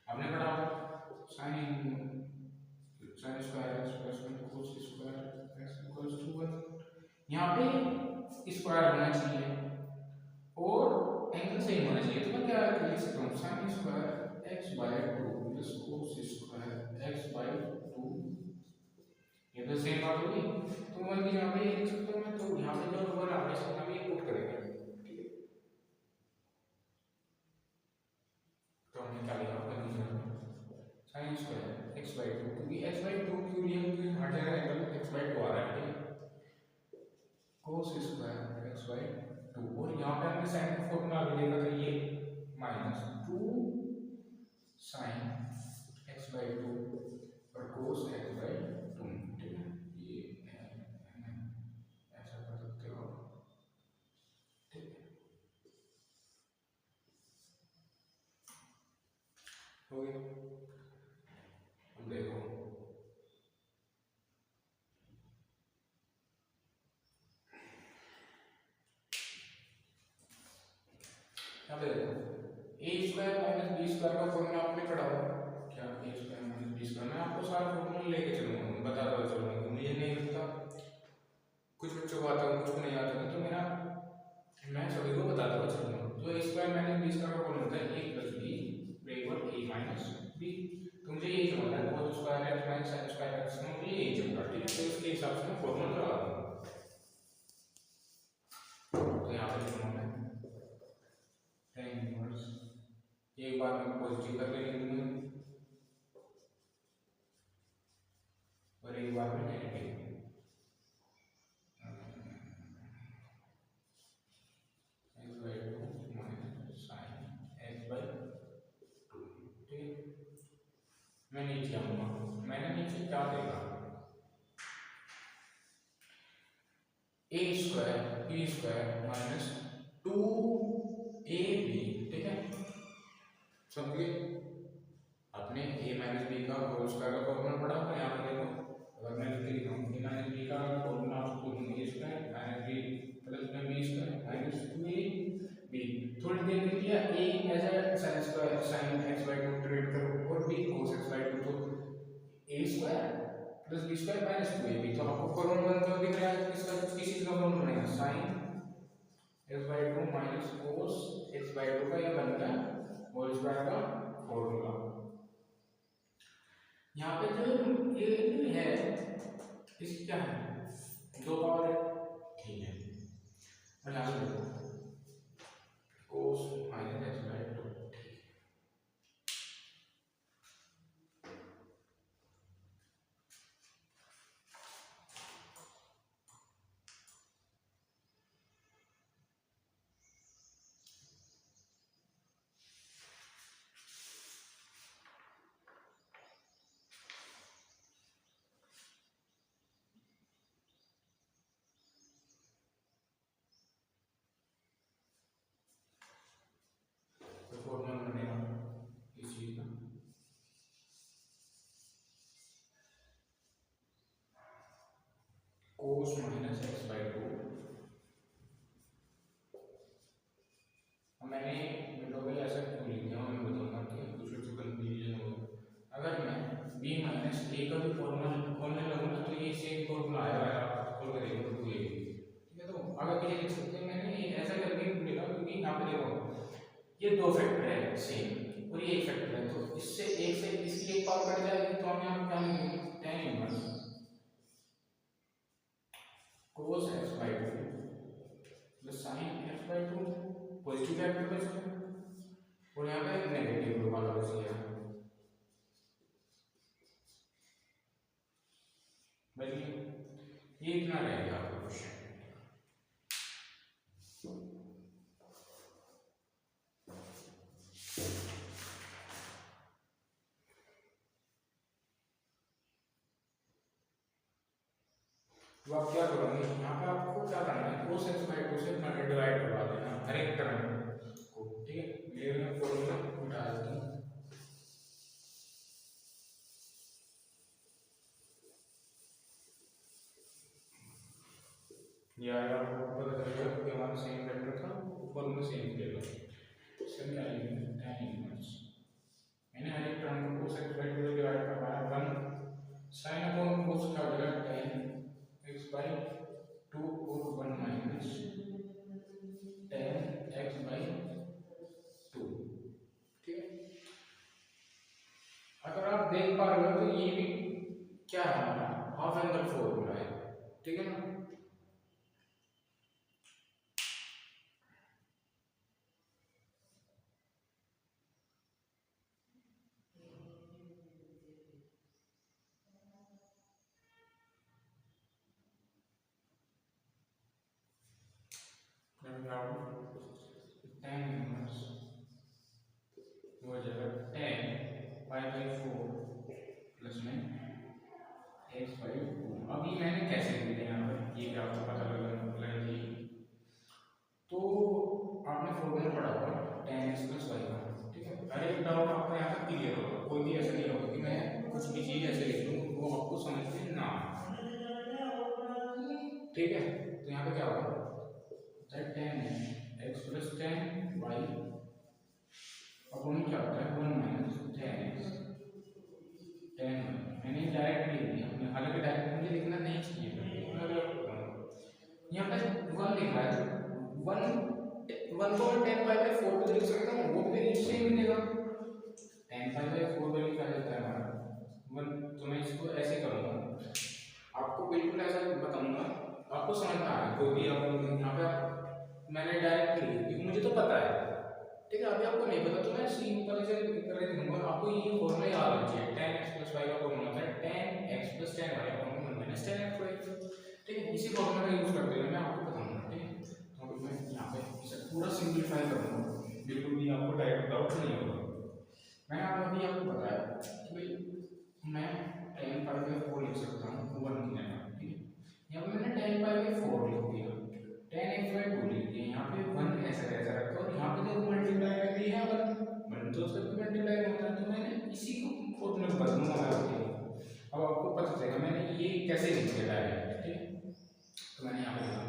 आपने पढ़ा sin square x plus 1 cos square x equals to 1, यहाँ पे स्क्वायर होना चाहिए और एंगल सेम होना चाहिए, तो मैं क्या लिख सकता हूँ sin square x by 2 plus cos square x by 2, ये तो सेम बात होगी, तो 1 की जगह पे ये लिख सकता हूँ मैं, तो यहाँ पे जो नंबर आ रहा है इसको हम ये पुट करेंगे, ठीक है। तो हमने क्या लिखा 1 की जगह sin स्क्वायर x बाय 2, क्योंकि x बाय 2 क्यों लिया, क्योंकि हर जगह एंगल x बाय 2 आ रहा है, ठीक है। cos स्क्वायर x बाय 2, और यहाँ पे हमने sin का फॉर्मूला अभी देखा था, ये माइनस 2 sin x बाय 2 और cos x बाय 2, ठीक है। ये ऐसा कर सकते हो, ठीक है, हो गया। अब देखो यहाँ पे देखो ए स्क्वायर माइनस बी स्क्वायर का फॉर्मूला आपने पढ़ा होगा क्या, ए स्क्वायर माइनस बी स्क्वायर, मैं आपको सारा फॉर्मूला लेके चलूंगा, बताता हुआ चलूंगा, मुझे नहीं लगता कुछ बच्चों को आता है कुछ को नहीं आता है, तो मेरा मैं सभी को बताता हुआ चलूंगा। तो ए स्क्वायर माइनस बी स्क्वायर का फॉर्मूला होता है ए प्लस बी बराबर ए माइनस बी, तो मुझे यही समझना है cos square x minus sin square x, मुझे यही चलता है, ठीक है। तो इसके हिसाब से मैं फॉर्मूला लगा दूंगा, तो यहाँ पे लिखूंगा मैं tan इनवर्स, एक बार में पॉजिटिव कर लेंगे और एक बार में negative, x by 2 minus sin x by 2, ठीक। मैं नीचे आऊंगा, मैंने नीचे क्या देखा a square b square minus 2ab, ठीक है। समझ गए, आपने a माइनस b का होल स्क्वायर का फॉर्मूला पढ़ा होगा, यहाँ पे देखो अगर मैं लिख रहा हूँ a माइनस b का फॉर्मूला आपको a square minus b plus में b स्क्वायर माइनस 2ab, थोड़ी देर के लिए a as a sin square sin x by 2 treat करो और b cos x बाय 2, तो a square plus b square minus 2ab, तो आपको फॉर्मूला बनता हुआ दिख रहा है, इसका किसी चीज का फॉर्मूला बनेगा sin x by 2 minus cos x by 2 का, यह बन गया होल स्क्वायर का फॉर्मूला। यहाँ पे जो ये है इस क्या है 2 पावर है, ठीक है। और यहाँ पे देखो cos माइनस x बाय 2, ठीक है। तो फॉर्मूला बनेगा इस चीज का cos माइनस x बाय 2, मैंने वीडियो में ऐसा क्यों लिख दिया मैं बताऊंगा कि कुछ कुछ कंफ्यूजन हो। अगर मैं b माइनस a का भी फॉर्मूला खोलने लगूंगा तो ये सेम फॉर्मूला आएगा, आप खोल कर देखो तो ये, ठीक है। तो अगर ये लिख सकते हैं मैंने ये ये दो फैक्टर है सेम और ये एक फैक्टर है, तो इससे एक से इसकी एक पावर कट जाएगी तो हम यहाँ क्या लिखेंगे, tan inverse cos x by 2 plus sin x by 2, positive factor बच गया और यहाँ पे नेगेटिव वाला बच गया। बल्कि ये इतना रहेगा आपका क्वेश्चन। तो आप क्या करोगे, यहाँ पे आपको क्या करना है, cos x by 2 से डिवाइड करवा देना हर एक टर्म को, ठीक है। मेरे में फॉर्मूला उठा देता हूँ, या आपको पता चलेगा कि हमारा सेम वेक्टर था, फॉर्मूला सेम मिलेगा। इसका क्या लिखेंगे, tan इनवर्स, मैंने हर एक टर्म को cos x by 2 से डिवाइड करवाया, 1 sin अपॉन cos का हो जाएगा tan x by 2 और 1 माइनस tan x by 2, ठीक है। अगर आप देख पा रहे हो तो ये भी क्या है, हमारा हाफ एंगल फॉर्मूला है, ठीक है ना। tan इनवर्स हो जाएगा tan पाई बाई 4 प्लस में x बाई 2। अब ये मैंने कैसे लिख दिया यहाँ पर, ये भी आपको पता लगा जी। तो आपने फॉर्मूला पढ़ा होगा tan x प्लस y का, ठीक है। हर एक डाउट आपका यहाँ तक क्लियर होगा, कोई भी ऐसा नहीं होगा कि मैं कुछ भी चीज़ ऐसे लिख दूँ वो आपको समझ में ना आए, ठीक है। तो यहाँ पे क्या होगा, tan x plus tan y upon क्या होता है 1 minus tan x tan y। मैंने डायरेक्ट लिख दिया, हालांकि डायरेक्ट मुझे लिखना नहीं चाहिए था, यहाँ पे 1 लिखा है, 1 को 10 पाई बाई 4 पे लिख सकता हूँ, वो भी सेम मिलेगा, 10 पाई बाई 4 पे लिखा जाता है हमारा 1। तो मैं इसको ऐसे करूँगा, आपको बिल्कुल ऐसा बताऊंगा, आपको समझ में आ रहा है कोई भी आप यहाँ पे मैंने डायरेक्ट लिख दी, मुझे तो पता है, ठीक है। अभी आपको नहीं पता तो मैं सिंपल से कर दूंगा, आपको ये फॉर्मूला याद होना चाहिए, tan x plus y का फॉर्मूला होता है tan x plus tan y upon 1 minus tan x y, ठीक है। इसी फॉर्मूला का यूज करते हुए मैं आपको बताऊंगा, ठीक है। तो मैं यहाँ पे इसे पूरा सिंपलीफाई करूंगा, बिल्कुल भी आपको डाउट नहीं होगा। मैंने अभी आपको बताया कि भाई मैं tan पाई बाई 4 लिख सकता हूँ 1 की जगह, ठीक है। यहाँ पे मैंने tan पाई बाई 4 लिख दिया, tan x by 2 लिख दिया, यहाँ पे 1 ऐसा रखा और यहाँ पे देखो मल्टीप्लाई में भी है 1 तो उसका भी मल्टीप्लाई होता है, तो मैंने इसी को फॉर्मूला में बदलूंगा मैं। अब आपको पता चलेगा मैंने ये कैसे लिख दिया डायरेक्ट, ठीक है। तो मैंने यहाँ पे लिखा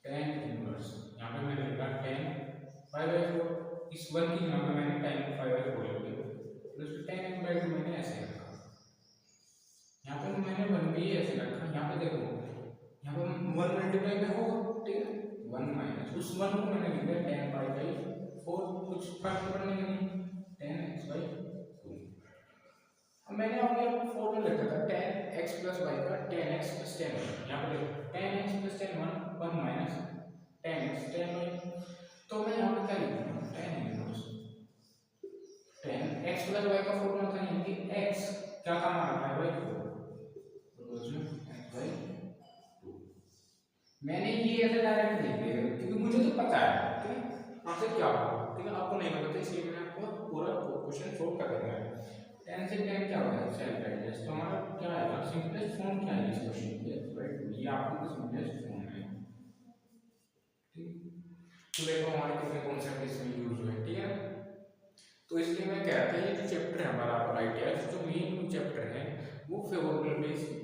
tan इनवर्स, यहाँ पे मैंने लिखा tan पाई बाई 4, इस 1 की जगह पे मैंने tan पाई बाई 4 लिख दिया, प्लस tan x by 2 मैंने ऐसे रखा, यहाँ पे मैंने 1 भी ऐसे रखा, यहाँ पे देखो यहाँ पे 1 मल्टीप्लाई में होगा, ठीक है। 1 माइनस उस 1 को मैंने लिख दिया tan पाई बाई 4, कुछ फर्क पड़ने का नहीं, tan x by 2। अब मैंने अभी आपको फॉर्मूला लिखा था tan x plus y का tan x plus tan y, यहाँ पे देखो tan x plus tan 1 minus tan x tan y, तो मैं यहाँ पे क्या लिखूंगा tan inverse tan x plus y का फॉर्मूला था यानी कि x क्या काम आ रहा है भाई 4 x by 2। मैंने ये ऐसे डायरेक्ट लिख दिया क्योंकि मुझे तो पता है, ठीक है। आपसे क्या होगा, ठीक है, आपको नहीं पता इसलिए मैंने आपको पूरा क्वेश्चन सॉल्व कर दिया है। tan से tan क्या होगा सेल्फ एडजस्ट, तो हमारा क्या आएगा सिंपलेस्ट फॉर्म क्या है इस क्वेश्चन की, ये आपको सिंपलेस्ट फॉर्म है, ठीक। तो देखो हमारे कितने कॉन्सेप्ट इसमें यूज हुए, ठीक है। तो इसलिए मैं कह रहा था ये जो चैप्टर है हमारा आईटीआई जो मेन चैप्टर है वो फेवरेबल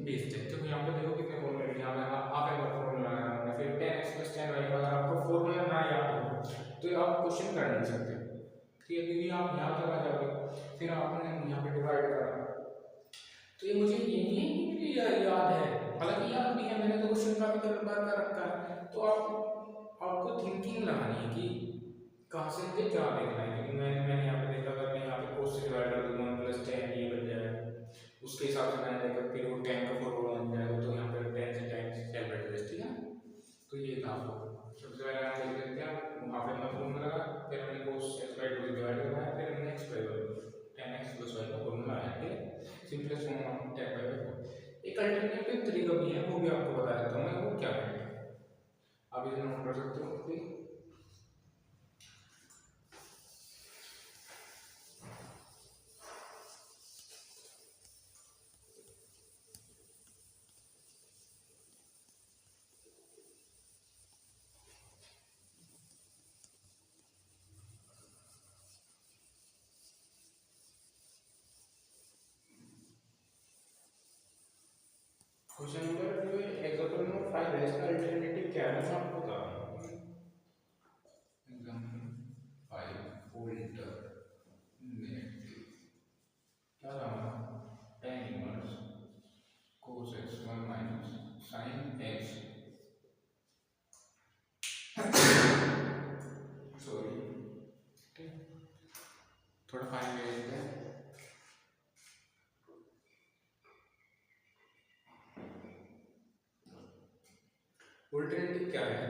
बेस्ड है। तो यहाँ पे देखो कितने फॉर्मूले यहाँ पे हाफ एंगल फॉर्मूला है, फिर tan x plus tan y का अगर आपको फॉर्मूला ना याद हो तो आप क्वेश्चन कर नहीं सकते, ठीक है। क्योंकि आप यहाँ तक आ जाओगे फिर आपने यहाँ पे डिवाइड करा, तो ये मुझे ये नहीं कि याद है, हालांकि याद भी है, मैंने तो क्वेश्चन काफी बार कर रखा है। तो आपको थिंकिंग लगानी है कि कहाँ से मुझे क्या देखना है, क्योंकि मैंने यहाँ पे देखा, अगर मैं यहाँ पे कोस से डिवाइड कर दूंगा 1+10 ये बन जाएगा, उसके हिसाब से मैंने देखा फिर वो 10 का फॉर्मूला बन जाएगा, तो यहाँ पे 10 से 10 सेपरेट है, ठीक है। तो ये था आपको सबसे पहले हम देख लेते हैं, वहाँ पे मैं फॉर्मूला लगा, फिर हमने कोस x/2 डिवाइड करवाया, फिर हमने x/2 10x + y का फॉर्मूला आया, ठीक है। Simplest form of 10/4। एक अल्टरनेटिव तरीका भी है, वो भी आपको बता देता हूँ मैं, वो क्या है आप इसे नोट कर सकते हो। ठीक, क्वेश्चन नंबर जो है एग्जांपल नंबर 5 है, इसका अल्टरनेटिव क्या है मैं आपको बता रहा हूँ। एग्जांपल 5 वोल्ट नेगेटिव क्या था हमारा, tan inverse cos x1 - sin x, sorry थोड़ा फाइन ले लेते हैं। अल्टरनेटिव क्या है,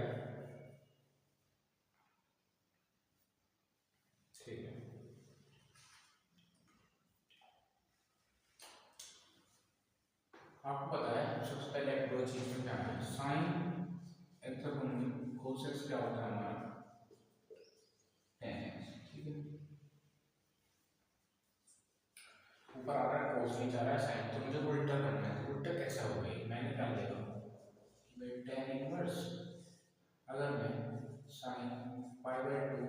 ठीक है। आपको पता है सबसे पहले दो चीज में क्या है, sine x upon cos x क्या होता है हमारा tan x, ठीक है। ऊपर आ रहा है cos, नीचे आ रहा है sin, तो मुझे उल्टा करना है, तो उल्टा कैसा होगा, मैंने क्या देखा कि भाई tan इनवर्स अगर मैं sin π/2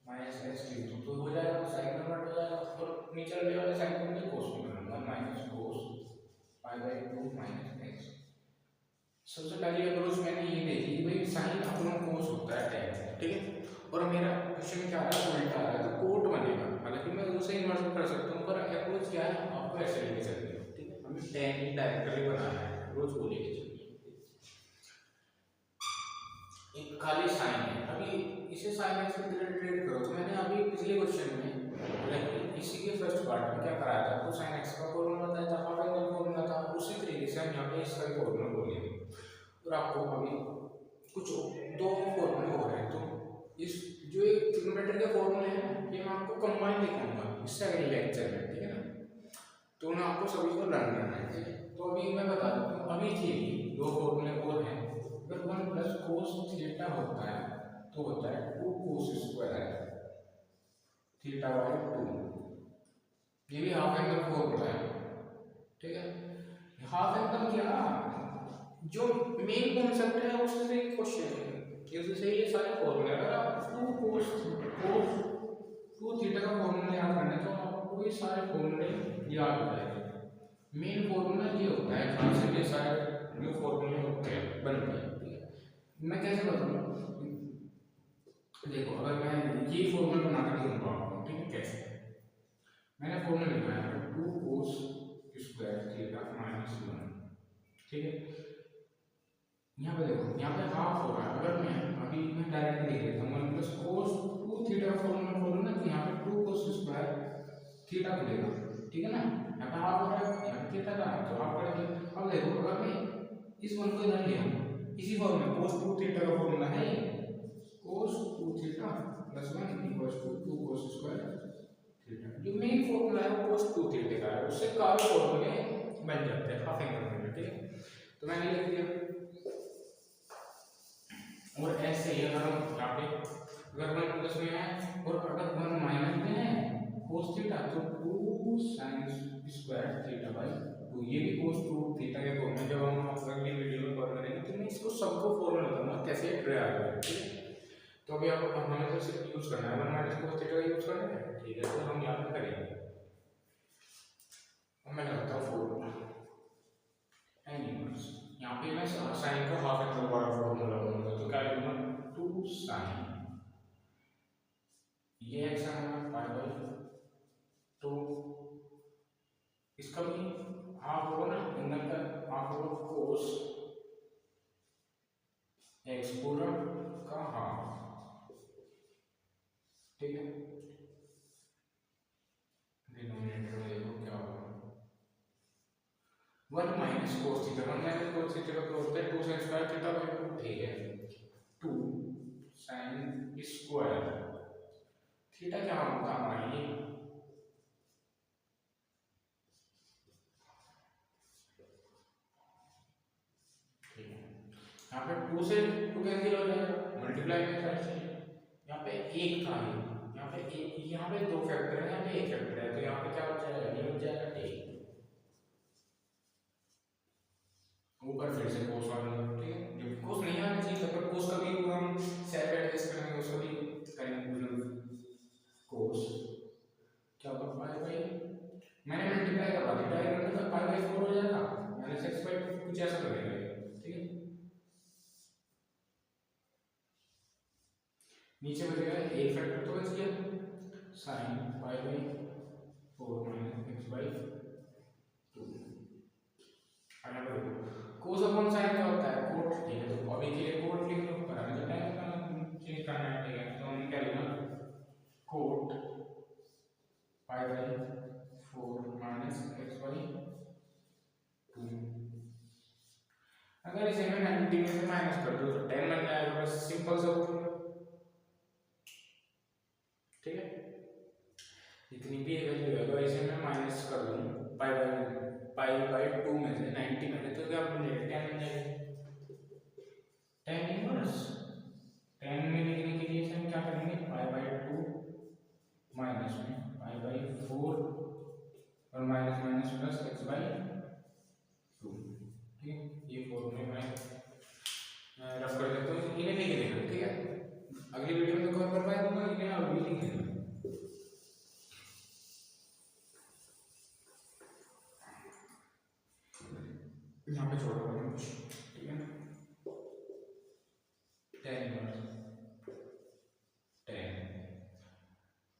माइनस x लिख दूँ तो हो जाएगा, sin कन्वर्ट हो जाएगा, और नीचे वाले वाले sin को मुझे cos में करना है, 1 - cos π/2 माइनस x। सबसे पहली अप्रोच मैंने ये देखी कि भाई साइन अपना कोस होता है tan, ठीक है। और मेरा क्वेश्चन क्या आ रहा है, उल्टा आ रहा है, तो कोट बनेगा, हालांकि मैं उसे इन्वर्स कर सकता हूँ, पर अप्रोच क्या है आपको ऐसे लेके चलनी है, ठीक है। हमें tan ही डायरेक्टली बनाना है, अप्रोच वो लेके चलनी है। एक खाली साइन है, अभी इसे साइन एक्स के रिलेटेड करो, तो मैंने अभी पिछले क्वेश्चन में लाइक इसी के फर्स्ट पार्ट में क्या कराया था, आपको साइन एक्स का फॉर्मूला बताया था, हाफ एंगल फॉर्मूला था, उसी तरीके से हम यहाँ पे इसका फॉर्मूला बोलेंगे। और आपको अभी कुछ दो फॉर्मूले हो रहे हैं, तो इस जो एक ट्रिग्नोमेट्री के फॉर्मूले हैं ये मैं आपको कंबाइन दिखाऊंगा इससे अगले लेक्चर में, ठीक है ना। तो उन्हें आपको सभी को लर्न करना है, ठीक है। तो अभी मैं बता देता हूँ, अभी थी दो फॉर्मूले और हैं, अगर 1 + cos थीटा होता है तो होता है 2 cos स्क्वायर θ/2, ये भी हाफ एंगल फॉर्मूला है, ठीक है। हाफ एंगल क्या, जो मेन कॉन्सेप्ट है उससे से क्वेश्चन है, उससे ये सारे फॉर्मूले, अगर आप 2 cos 2 थीटा का फॉर्मूला याद करना है तो आपको ये सारे फॉर्मूले याद हो जाएंगे। मेन फॉर्मूला ये होता है जहाँ से ये सारे जो फॉर्मूले होते हैं बनते हैं। मैं कैसे बताऊँ, देखो अगर मैं ये फॉर्मूला बनाकर दूंगा आपको, ठीक है, कैसे मैंने फॉर्मूला लिखा है 2 cos स्क्वायर थीटा -1, ठीक है। यहाँ पे देखो, यहाँ पे हाफ हो रहा है, अगर मैं अभी मैं डायरेक्ट लिख देता हूँ 1 + cos 2 थीटा फॉर्मूला खोलूँ ना, तो यहाँ पे 2 cos स्क्वायर थीटा खुलेगा, ठीक है ना। यहाँ पे हाफ हो रहा है, यहाँ पे थीटा का है तो हाफ कर दिया। अब देखो अगर मैं इस वन को इधर ले आऊँ, इसी फॉर्मूला cos 2 थीटा का फॉर्मूला है ये, cos 2 theta + 1 = 2 cos square theta. जो मेन फॉर्मूला है वो cos 2 थीटा का है, उससे काफी फॉर्मूले बन जाते हैं हाफ एंगल में, ठीक है। तो मैंने लिख दिया, और ऐसे ही अगर हम यहाँ पे अगर 1 प्लस में है और अगर 1 माइनस में है cos थीटा, तो 2 sin स्क्वायर θ/2, ये भी cos 2 थीटा के फॉर्म में, जब हम अगली वीडियो में कवर करेंगे तो मैं इसको सबको फॉर्मूला बताऊंगा कैसे ड्रा आएगा, ठीक है। तो अभी आप हमें तो सिर्फ यूज करना है 1 - cos थीटा का यूज करना है, ठीक है। तो हम यहाँ पे करेंगे, अब मैं लगाता हूँ फॉर्मूला tan इनवर्स, यहाँ पे मैं साइन का हाफ एंगल वाला फॉर्मूला बनाऊंगा, तो क्या लिखूंगा 2 sin ये x हमारा π/2, इसका भी हाफ होगा ना, एंगल का हाफ होगा cos x पूरा का हाफ ठीक है। डिनोमिनेटर में देखो क्या होगा, 1 minus cos theta, 1 minus cos theta का होता है 2 sin स्क्वायर थीटा बाई 2, ठीक है। 2 sin स्क्वायर थीटा क्या होता है हमारा ये, ठीक है। यहाँ पे 2 से 2 कैंसिल हो जाएगा, मल्टीप्लाई में साइड से, यहाँ पे 1 था ये, यहाँ पे 1, यहाँ पे 2 फैक्टर है, यहाँ पे 1 फैक्टर है, तो यहाँ पे क्या हो जाएगा, ये हो जाएगा ठीक। ऊपर फिर से कोस आ गया, ठीक है। जब कोस नहीं आना चाहिए तो कोस का भी हम सेल्फ एडजस्ट करेंगे, उसको भी करेंगे कोस क्या होगा, पाई बाई, मैंने मल्टीप्लाई करवा दिया डायरेक्ट, तो पाई बाई 4 हो जाएगा, माइनस एक्स बाई 2 कुछ ऐसा लगेगा, ठीक है। नीचे बचेगा 1 फैक्टर तो बच गया, sine pi by 4 minus x by 2। अगर कोस अपॉन साइन क्या होता है, कोट, ठीक है। तो अभी के लिए कोट लिख लो, पर हमें जब टाइम चेंज करना है, ठीक है, तो हम क्या लिखना, coat pi by 4 minus x by 2। अगर इसे मैं 90 में से माइनस कर दूं तो 10 बन जाएगा, बस सिंपल सा होगा, ठीक है। इतनी भी वैल्यू है, अगर इसे मैं माइनस कर दूं पाई बाई 2 में से 90 में से, तो क्या बन जाएगा, 10 बन जाएगा, 10 इनवर्स। 10 में लिखने के लिए हम क्या करेंगे, पाई बाई 2 माइनस में पाई बाई 4 और minus minus plus x by 2, ठीक है। ये 4 में मैं रफ कर देता हूँ, इन्हें लिख देना, ठीक है। अगली वीडियो में कवर कर पाए तो इन्हें अभी लिख देना। यहाँ पे छोड़ दो कुछ, ठीक है ना, 10 इनवर्स 10,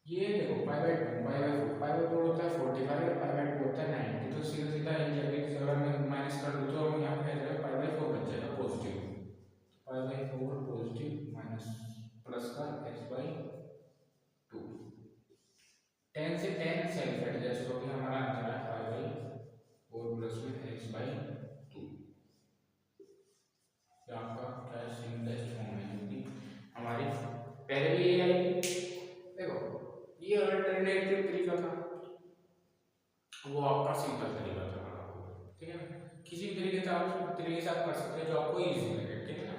ये देखो pi by 2 pi by 4, pi by 4 होता है 45 और पाई बाई 2 होता है 90, तो सीधा सीधा इन जगह अगर मैं माइनस कर दूँ तो यहाँ पे जाएगा पाई बाई 4 बच जाएगा positive, pi by 4 positive minus plus का एक्स बाई 2, 10 से 10 सेल्फ एडजस्ट हो गया, हमारा आंसर है पाई बाई 4 प्लस में एक्स बाई 2। ये आपका क्या सिंपलेस्ट फॉर्म है, क्योंकि हमारी पहले भी ये आई थी, देखो ये अल्टरनेटिव तरीका था, वो आपका सिंपल तरीका था, ठीक है। किसी भी तरीके से आप कर सकते हैं जो आपको इजी लगे, ठीक है ना।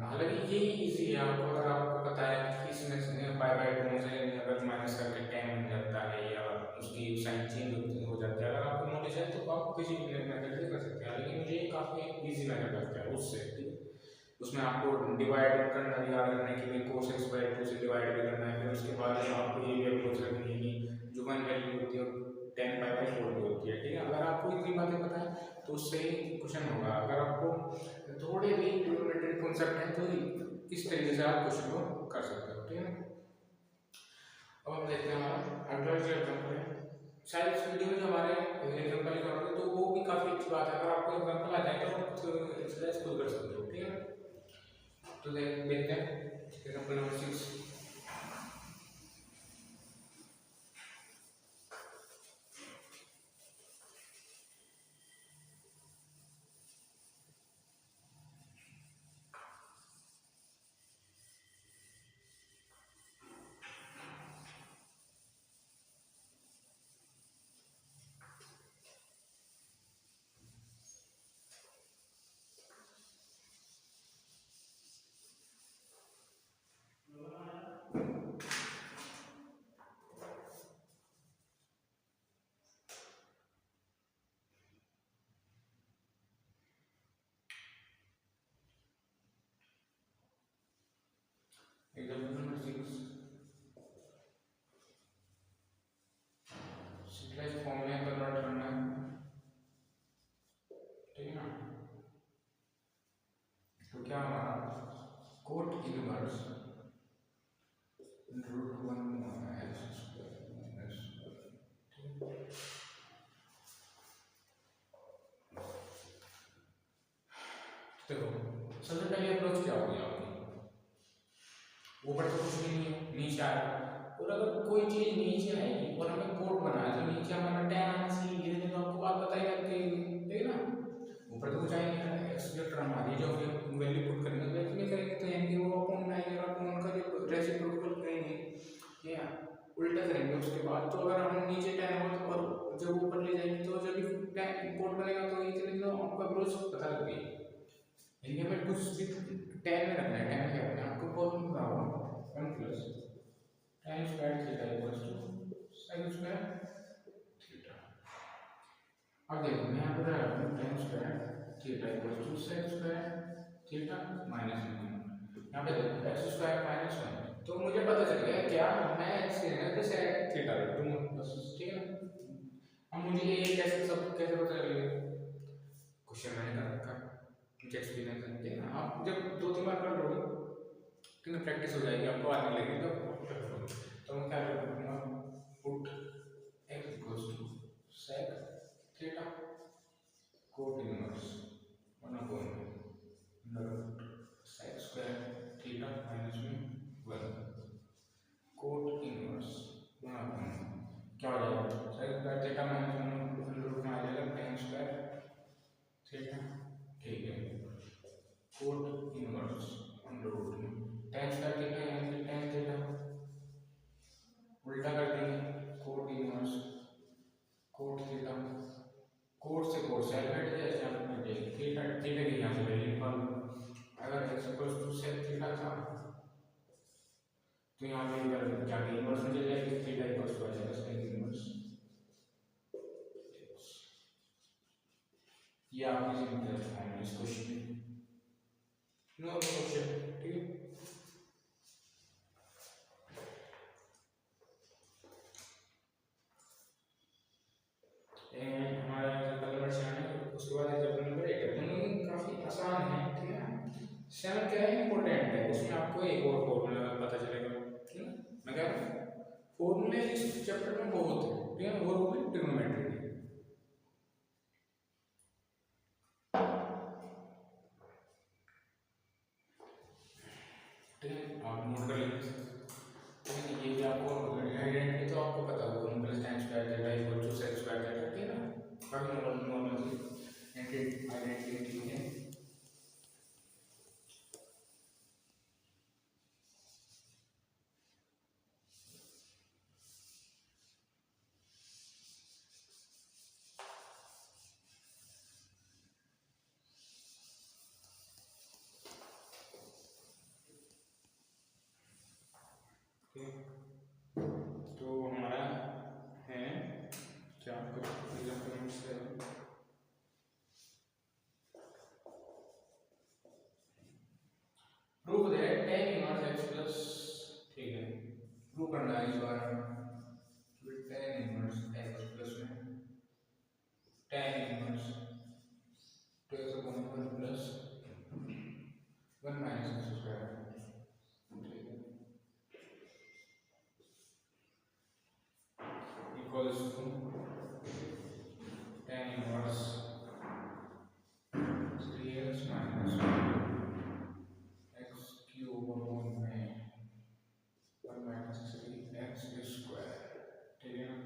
हालांकि ये इजी है, आपको अगर आपको पता है कि इसमें पाई बाई 2 से अगर माइनस करके 10 बन जाता है या उसकी साइन चेंज हो जाता है, अगर आपको नॉलेज है तो आप किसी भी मेथड से कर सकते हैं, लेकिन मुझे काफ़ी इजी मेथड लगता है उससे, ठीक है। उसमें आपको डिवाइड करना भी याद रखने के लिए कोस एक्स बाई 2 से डिवाइड भी करना है, फिर उसके बाद आपको ये भी अप्रोच रखनी है कि जो 1 वैल्यू होती है 10 पाई बाई 4 भी होती है, ठीक है। अगर आपको इतनी बातें पता है तो उससे ही क्वेश्चन होगा, अगर आपको थोड़े भी ट्रिग्नोमेट्री कॉन्सेप्ट है तो इस तरीके से आप क्वेश्चन को कर सकते हो, ठीक है। अब हम देखते हैं हमारा अगला जो एग्जाम्पल है, शायद इस वीडियो में जो हमारे एग्जाम्पल करोगे तो वो भी काफ़ी अच्छी बात है, अगर आपको एग्जाम्पल आ जाए तो एक्सरसाइज खुद कर सकते हो, ठीक है। तो देखते हैं example number 6। Example number 6 simplest form में कन्वर्ट करना है, ठीक है ना। तो क्या हमारा coat inverse √1 x square minus, देखो सबसे पहले अप्रोच क्या होगी आपकी, ऊपर तो कुछ भी नहीं है, और अगर कोई चीज़ नीचे आएगी और हमें कोट बनाना है तो नीचे हमारा tan आना चाहिए, ये तो आपको बात बताई जाती है, ठीक है ना। ऊपर तो कुछ आएंगे एक्स जो टर्म आ रही है जो हम वैल्यू पुट करेंगे वैल्यू में करेंगे तो यानी कि वो अपॉन में आएगा, अपॉन का जो रेसिप्रोकल करेंगे या उल्टा करेंगे उसके बाद, तो अगर हम नीचे tan हो तो और जब ऊपर ले जाएंगे तो जब भी tan कोट बनेगा तो इजीली तो आपको अप्रोच पता लग गई। इनके में कुछ भी tan में रखना है, tan क्या रखना है आपको, फॉर्मूला क्या होगा 1 plus tan square theta equals to sin square theta. अब देखो मैं यहाँ पर रखता हूँ tan square theta equals to sin square theta minus 1। यहाँ पे देखो x स्क्वायर माइनस 1, तो मुझे पता चल गया क्या मैं x की जगह पे sec थीटा रख दूंगा बस, ठीक है ना। अब मुझे ये कैसे सब कैसे पता चलेगा, क्वेश्चन मैंने कर रखा मुझे एक्सपीरियंस है, ठीक है ना। आप जब 2-3 बार कर लोगे ठीक है, प्रैक्टिस हो जाएगी, आपको आने लगेगी तो मैं क्या करूँगा, put x equals to sec theta cot inverse 1/, sec square theta minus में 1 कोट इनवर्स 1/, क्या हो जाएगा sec square theta minus 1 root में आ जाएगा tan स्क्वायर थीटा, ठीक है, कोट इनवर्स 1 रूट में tan स्क्वायर थीटा यानी कि tan थीटा उल्टा कर देंगे cot inverse cot theta, cot से कोट साइड हट जाए ऐसे आप में देख थीटा थीटा की यहाँ से वैल्यू निकाल, अगर x equals to sec theta था तो यहाँ पे इधर जाके इनवर्स में चले जाएगी, थीटा इक्वल्स टू आ जाएगा sec इनवर्स। ये आपकी सिंपल फॉर्म है इस क्वेश्चन में, नो क्वेश्चन, ठीक है। हमारा एग्जांपल नंबर 7 है, उसके बाद एग्जांपल नंबर 8 है, दोनों काफी आसान है, ठीक है ना। 7 क्या है इंपॉर्टेंट है, उसमें आपको एक और फॉर्मूला पता चलेगा, ठीक है। मैं कह रहा हूँ फॉर्मूले इस चैप्टर में बहुत है, ठीक है, वो भी ट्रिग्नोमेट्री है, ठीक है, आप नोट कर लीजिए, ठीक है। ये भी आपको आइडेंटिटी तो आपको पता होगा 1 plus tan square theta equal to sec square theta, ठीक है ना, काफी नॉर्मल आइडेंटिटी है। तो हमारा है क्या कुछ एग्जांपल से prove that tan inverse x plus, ठीक है, प्रूव करना है इस बार tan इनवर्स x प्लस में tan inverse 2x/1 plus 1 minus x square, equals to tan inverse 3x minus x cube upon में 1 माइनस 3x स्क्वायर, ठीक है ना।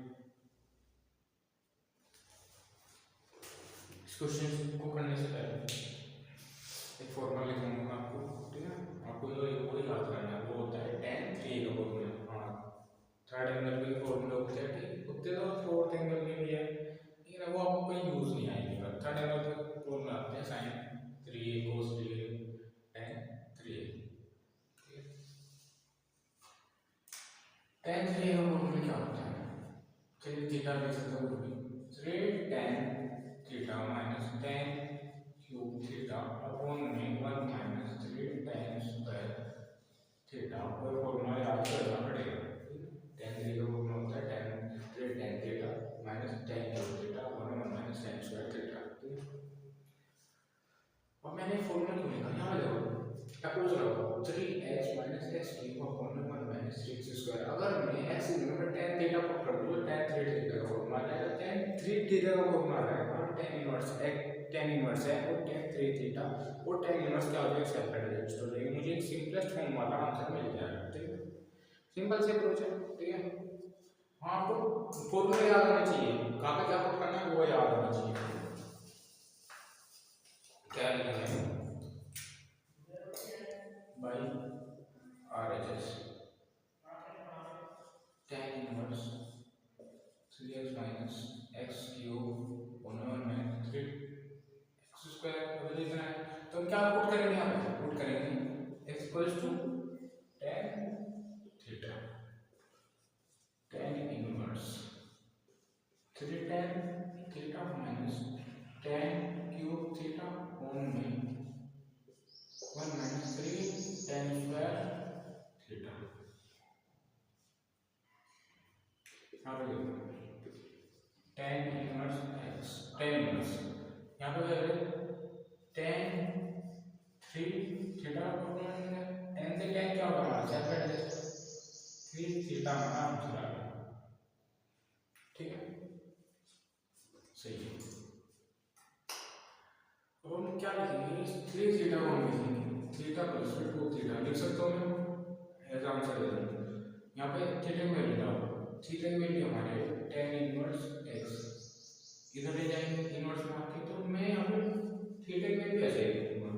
इस क्वेश्चन को करने से पहले एक फॉर्मूला लिखूंगा आपको, ठीक है, आपको वो याद करना है, वो होता है tan 3 का फॉर्मूला। हाँ, थर्ड एंगल के फॉर्मूला होते हैं, ठीक, होते तो फोर्थ एंगल के भी है, लेकिन वो आपको कोई यूज नहीं आएगी, थर्ड एंगल के फॉर्मूला आते हैं sin 3a cos 3a tan 3a, tan 3a का फॉर्मूला क्या होता है, चलिए थीटा लिख सकते हो, 3 tan theta minus tan cube theta upon में 1 माइनस 3 tan स्क्वायर थीटा, और फॉर्मूला याद करना पड़ेगा, tan 3 का फॉर्मूला होता है tan theta minus tan cube theta upon 1 minus tan square theta, ठीक है। अब मैंने फॉर्मूला क्यों लिखा, यहाँ देखो अपोज रखो 3x minus x cube upon 1 minus 3x square, अगर मैं x की जगह पर tan थीटा पुट कर दूं तो tan 3 थीटा का फॉर्मूला आ जाएगा, tan 3 थीटा का फॉर्मूला आ जाएगा, और tan इनवर्स है और tan 3 थीटा और tan इनवर्स क्या हो जाएगा सेपरेट रेस्ट हो जाएगी, मुझे एक सिंपलेस्ट फॉर्म वाला आंसर मिल जाएगा, ठीक है। सिंपल से अप्रोच है, ठीक है। हाँ, आपको फॉर्मूला याद होना चाहिए, कहाँ पे क्या पुट करना है वो याद होना चाहिए। क्या लिखेंगे by RHS tan inverse 3x minus x cube और 1 माइनस 3x स्क्वायर अब लिखना है। तो हम क्या पुट करेंगे, यहाँ पे पुट करेंगे x equals to tan theta, tan inverse 3 tan theta minus tan cube theta on में 1 माइनस 3 tan स्क्वायर थीटा। यहाँ पे देखो tan inverse x, tan inverse यहाँ पे क्या है tan 3 थीटा tan से tan क्या होगा हमारा सेल्फ एडजस्ट 3 थीटा हमारा आंसर आ गया, ठीक है, सही है। अब हम क्या लिखेंगे 3 थीटा को हम लिखेंगे थीटा प्लस 2 थीटा लिख सकता हूँ मैं एज आंसर दे दूँ। यहाँ पे थीटा की वैल्यू डालो, थीटा की वैल्यू हमारे tan इनवर्स x इधर ले जाएंगे इनवर्स में आके, तो मैं यहाँ पे थीटा की वैल्यू ऐसे लिखूंगा,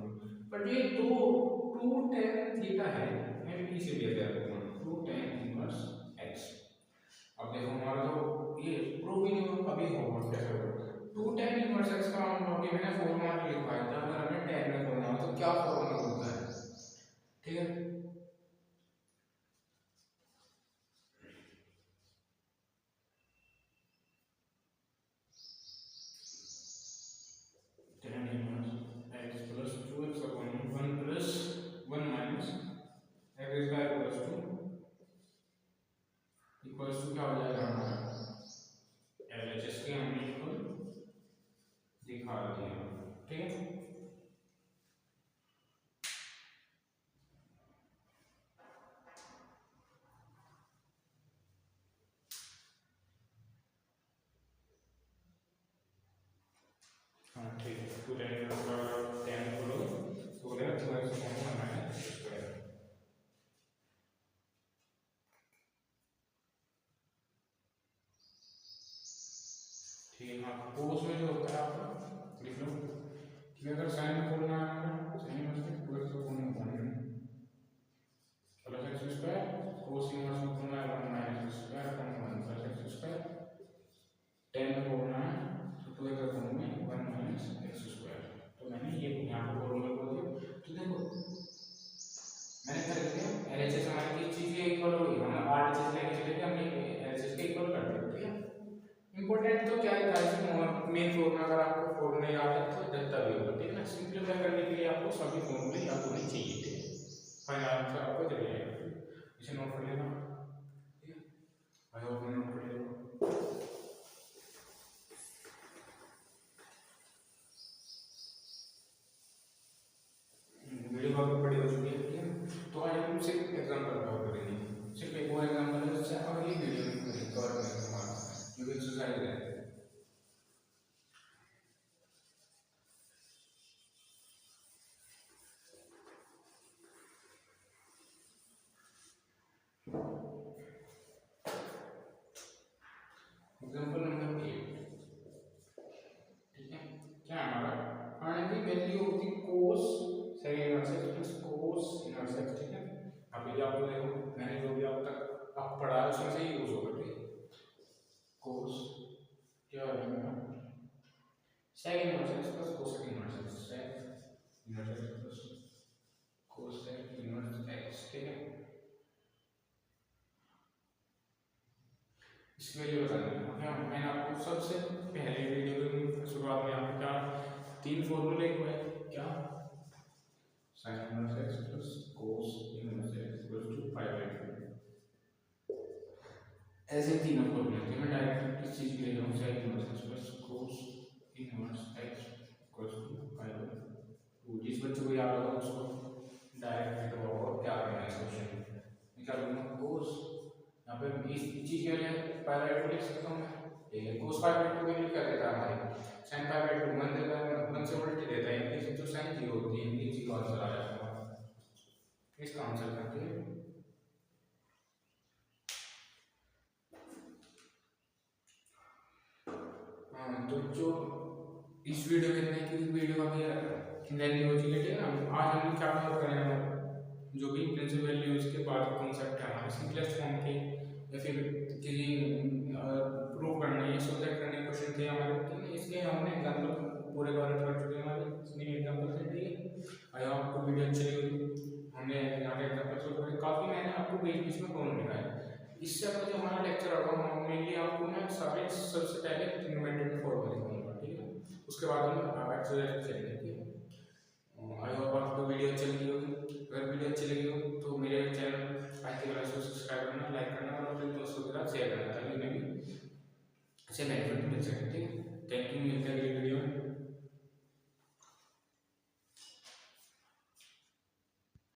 बट ये 2 tan थीटा है, मैं इसीलिए दे रखूंगा 2 tan इनवर्स x। अब देखो हमारा तो ये प्रूव ही नहीं हुआ, अभी होगा कैसे होगा 2 tan इनवर्स x का हम अभी मैंने फॉर्मूला लिखवाया था, अगर हमें tan में खोजना हो तो क्या फॉर्मूला होता है, ठीक है। tan inverse x plus 2x upon 1 plus 1 minus x square plus 2 equals to क्या हो जाएगा हमारा LHS के हमने इक्वल दिखा दिया, ठीक है। हाँ ठीक है, 2 tan इनवर्स का tan खोलो तो बोलेगा 2x upon 1 minus x square, ठीक है। हाँ कोस में जो होता है आपका लिख लो कि अगर साइन में खोलना है हमारा साइन इनवर्स में 2x upon 1 plus x square, cos inverse में खोलना है 1 minus x square upon 1 plus x square, tan में खोलना है तो 2x अपॉन में 1 माइनस x स्क्वायर। तो मैंने ये यहाँ पे फॉर्मूला बोल दिया, तो देखो मैंने कर दिया LHS हमारी किस चीज के इक्वल होगी, हम RHS लेके चले गए हमने LHS के इक्वल कर दिया, ठीक है। इंपॉर्टेंट तो क्या है मेन फॉर्मूला, अगर आपको फॉर्मूला याद है तो जितना भी होगा, ठीक है ना। सिंपलीफाई करने के लिए आपको सभी फॉर्मूले याद होने चाहिए, ठीक है, फाइनल आंसर आपको चले जाएगा, इसे नोट कर लेना, ठीक है। आई होप नोट कर लेना। वीडियो काफी बड़ी हो चुकी है, ठीक है। तो आज हम सिर्फ एग्जांपल कवर करेंगे, सिर्फ एक वो एग्जांपल है जिससे अगली वीडियो में कवर करेंगे हमारा जो एक्सरसाइज है। एग्जांपल नंबर 8, ठीक है। क्या है हमारा find the value of the cos second inverse x plus cos inverse x, ठीक है। अभी आपको देखो मैंने जो भी अब तक आप पढ़ा है उसमें से यूज होगा, ठीक है। cos क्या है मेरा second inverse x plus cos inverse x, sec inverse x plus cos inverse x, ठीक है। इसकी वैल्यू बतानी है। क्या मैंने आपको सबसे पहले वीडियो की शुरुआत में आपको क्या 3 फॉर्मूले हुए, क्या sin inverse x plus cos inverse x equal to π/2, ऐसे तीनों फॉर्मूले थे। मैं डायरेक्ट किस चीज के लिए जाऊँ sin inverse x plus cos inverse x equal to π/2, जिस बच्चे को याद होगा उसको डायरेक्ट लिखवा और क्या करना है इस क्वेश्चन में, क्या करूँगा cos यहाँ पे इस चीज के लिए π/2 लिख सकता हूँ मैं, ये cos π/2 वैल्यू क्या देता है हमारी sin π/2 1 देता है, 1 से उल्टी देता है, इनकी जो sin 0 होती है इनकी 0 आंसर आ जाएगा, इसका आंसर करते हैं। ठीक है, आई होप मैंने आपको सबसे पहले वीडियो में शुरुआत में आपको क्या 3 फॉर्मूले हुए, क्या sin inverse x plus cos inverse x plus cos inverse x, ठीक है। इसकी वैल्यू बतानी है। क्या मैंने आपको सबसे पहले वीडियो की शुरुआत में आपको क्या 3 फॉर्मूले हुए, क्या sin inverse x plus cos inverse x plus cos inverse x, ठीक है। तो जो इस वीडियो में देखने की वीडियो काफ़ी लेंथी हो चुकी है, ठीक है ना। आज हम क्या कवर करें, जो भी प्रिंसिपल वैल्यूज के बाद कॉन्सेप्ट है हमारे सिंपलेस्ट फॉर्म के, या फिर किसी प्रूव करने या सोल्व करने के क्वेश्चन थे हमारे, ठीक है। इसके हमने एग्जाम्पल पूरे कवर कर चुके हैं, हमारे जितने भी एग्जाम्पल थे, ठीक है। आई होप आपको वीडियो अच्छी लगी। हमने यहाँ पे एग्जाम्पल सोल्व करे, काफ़ी मैंने आपको बीच बीच में फॉर्म दिखाया। इससे अगर जो हमारा लेक्चर होगा मेनली आपको मैं सारे सबसे पहले ट्रिग्नोमेट्री फॉर्मूला दिखाऊंगा, ठीक है। उसके बाद हम एक्सरसाइज चलेंगे, ठीक है। आई होप आपको वीडियो अच्छी लगी होगी। अगर वीडियो अच्छी लगी हो तो मेरे चैनल IT क्लास को सब्सक्राइब करना, लाइक करना और अपने दोस्तों के साथ शेयर करना, ताकि उन्हें भी अच्छे बेनिफिट मिल सके, ठीक है।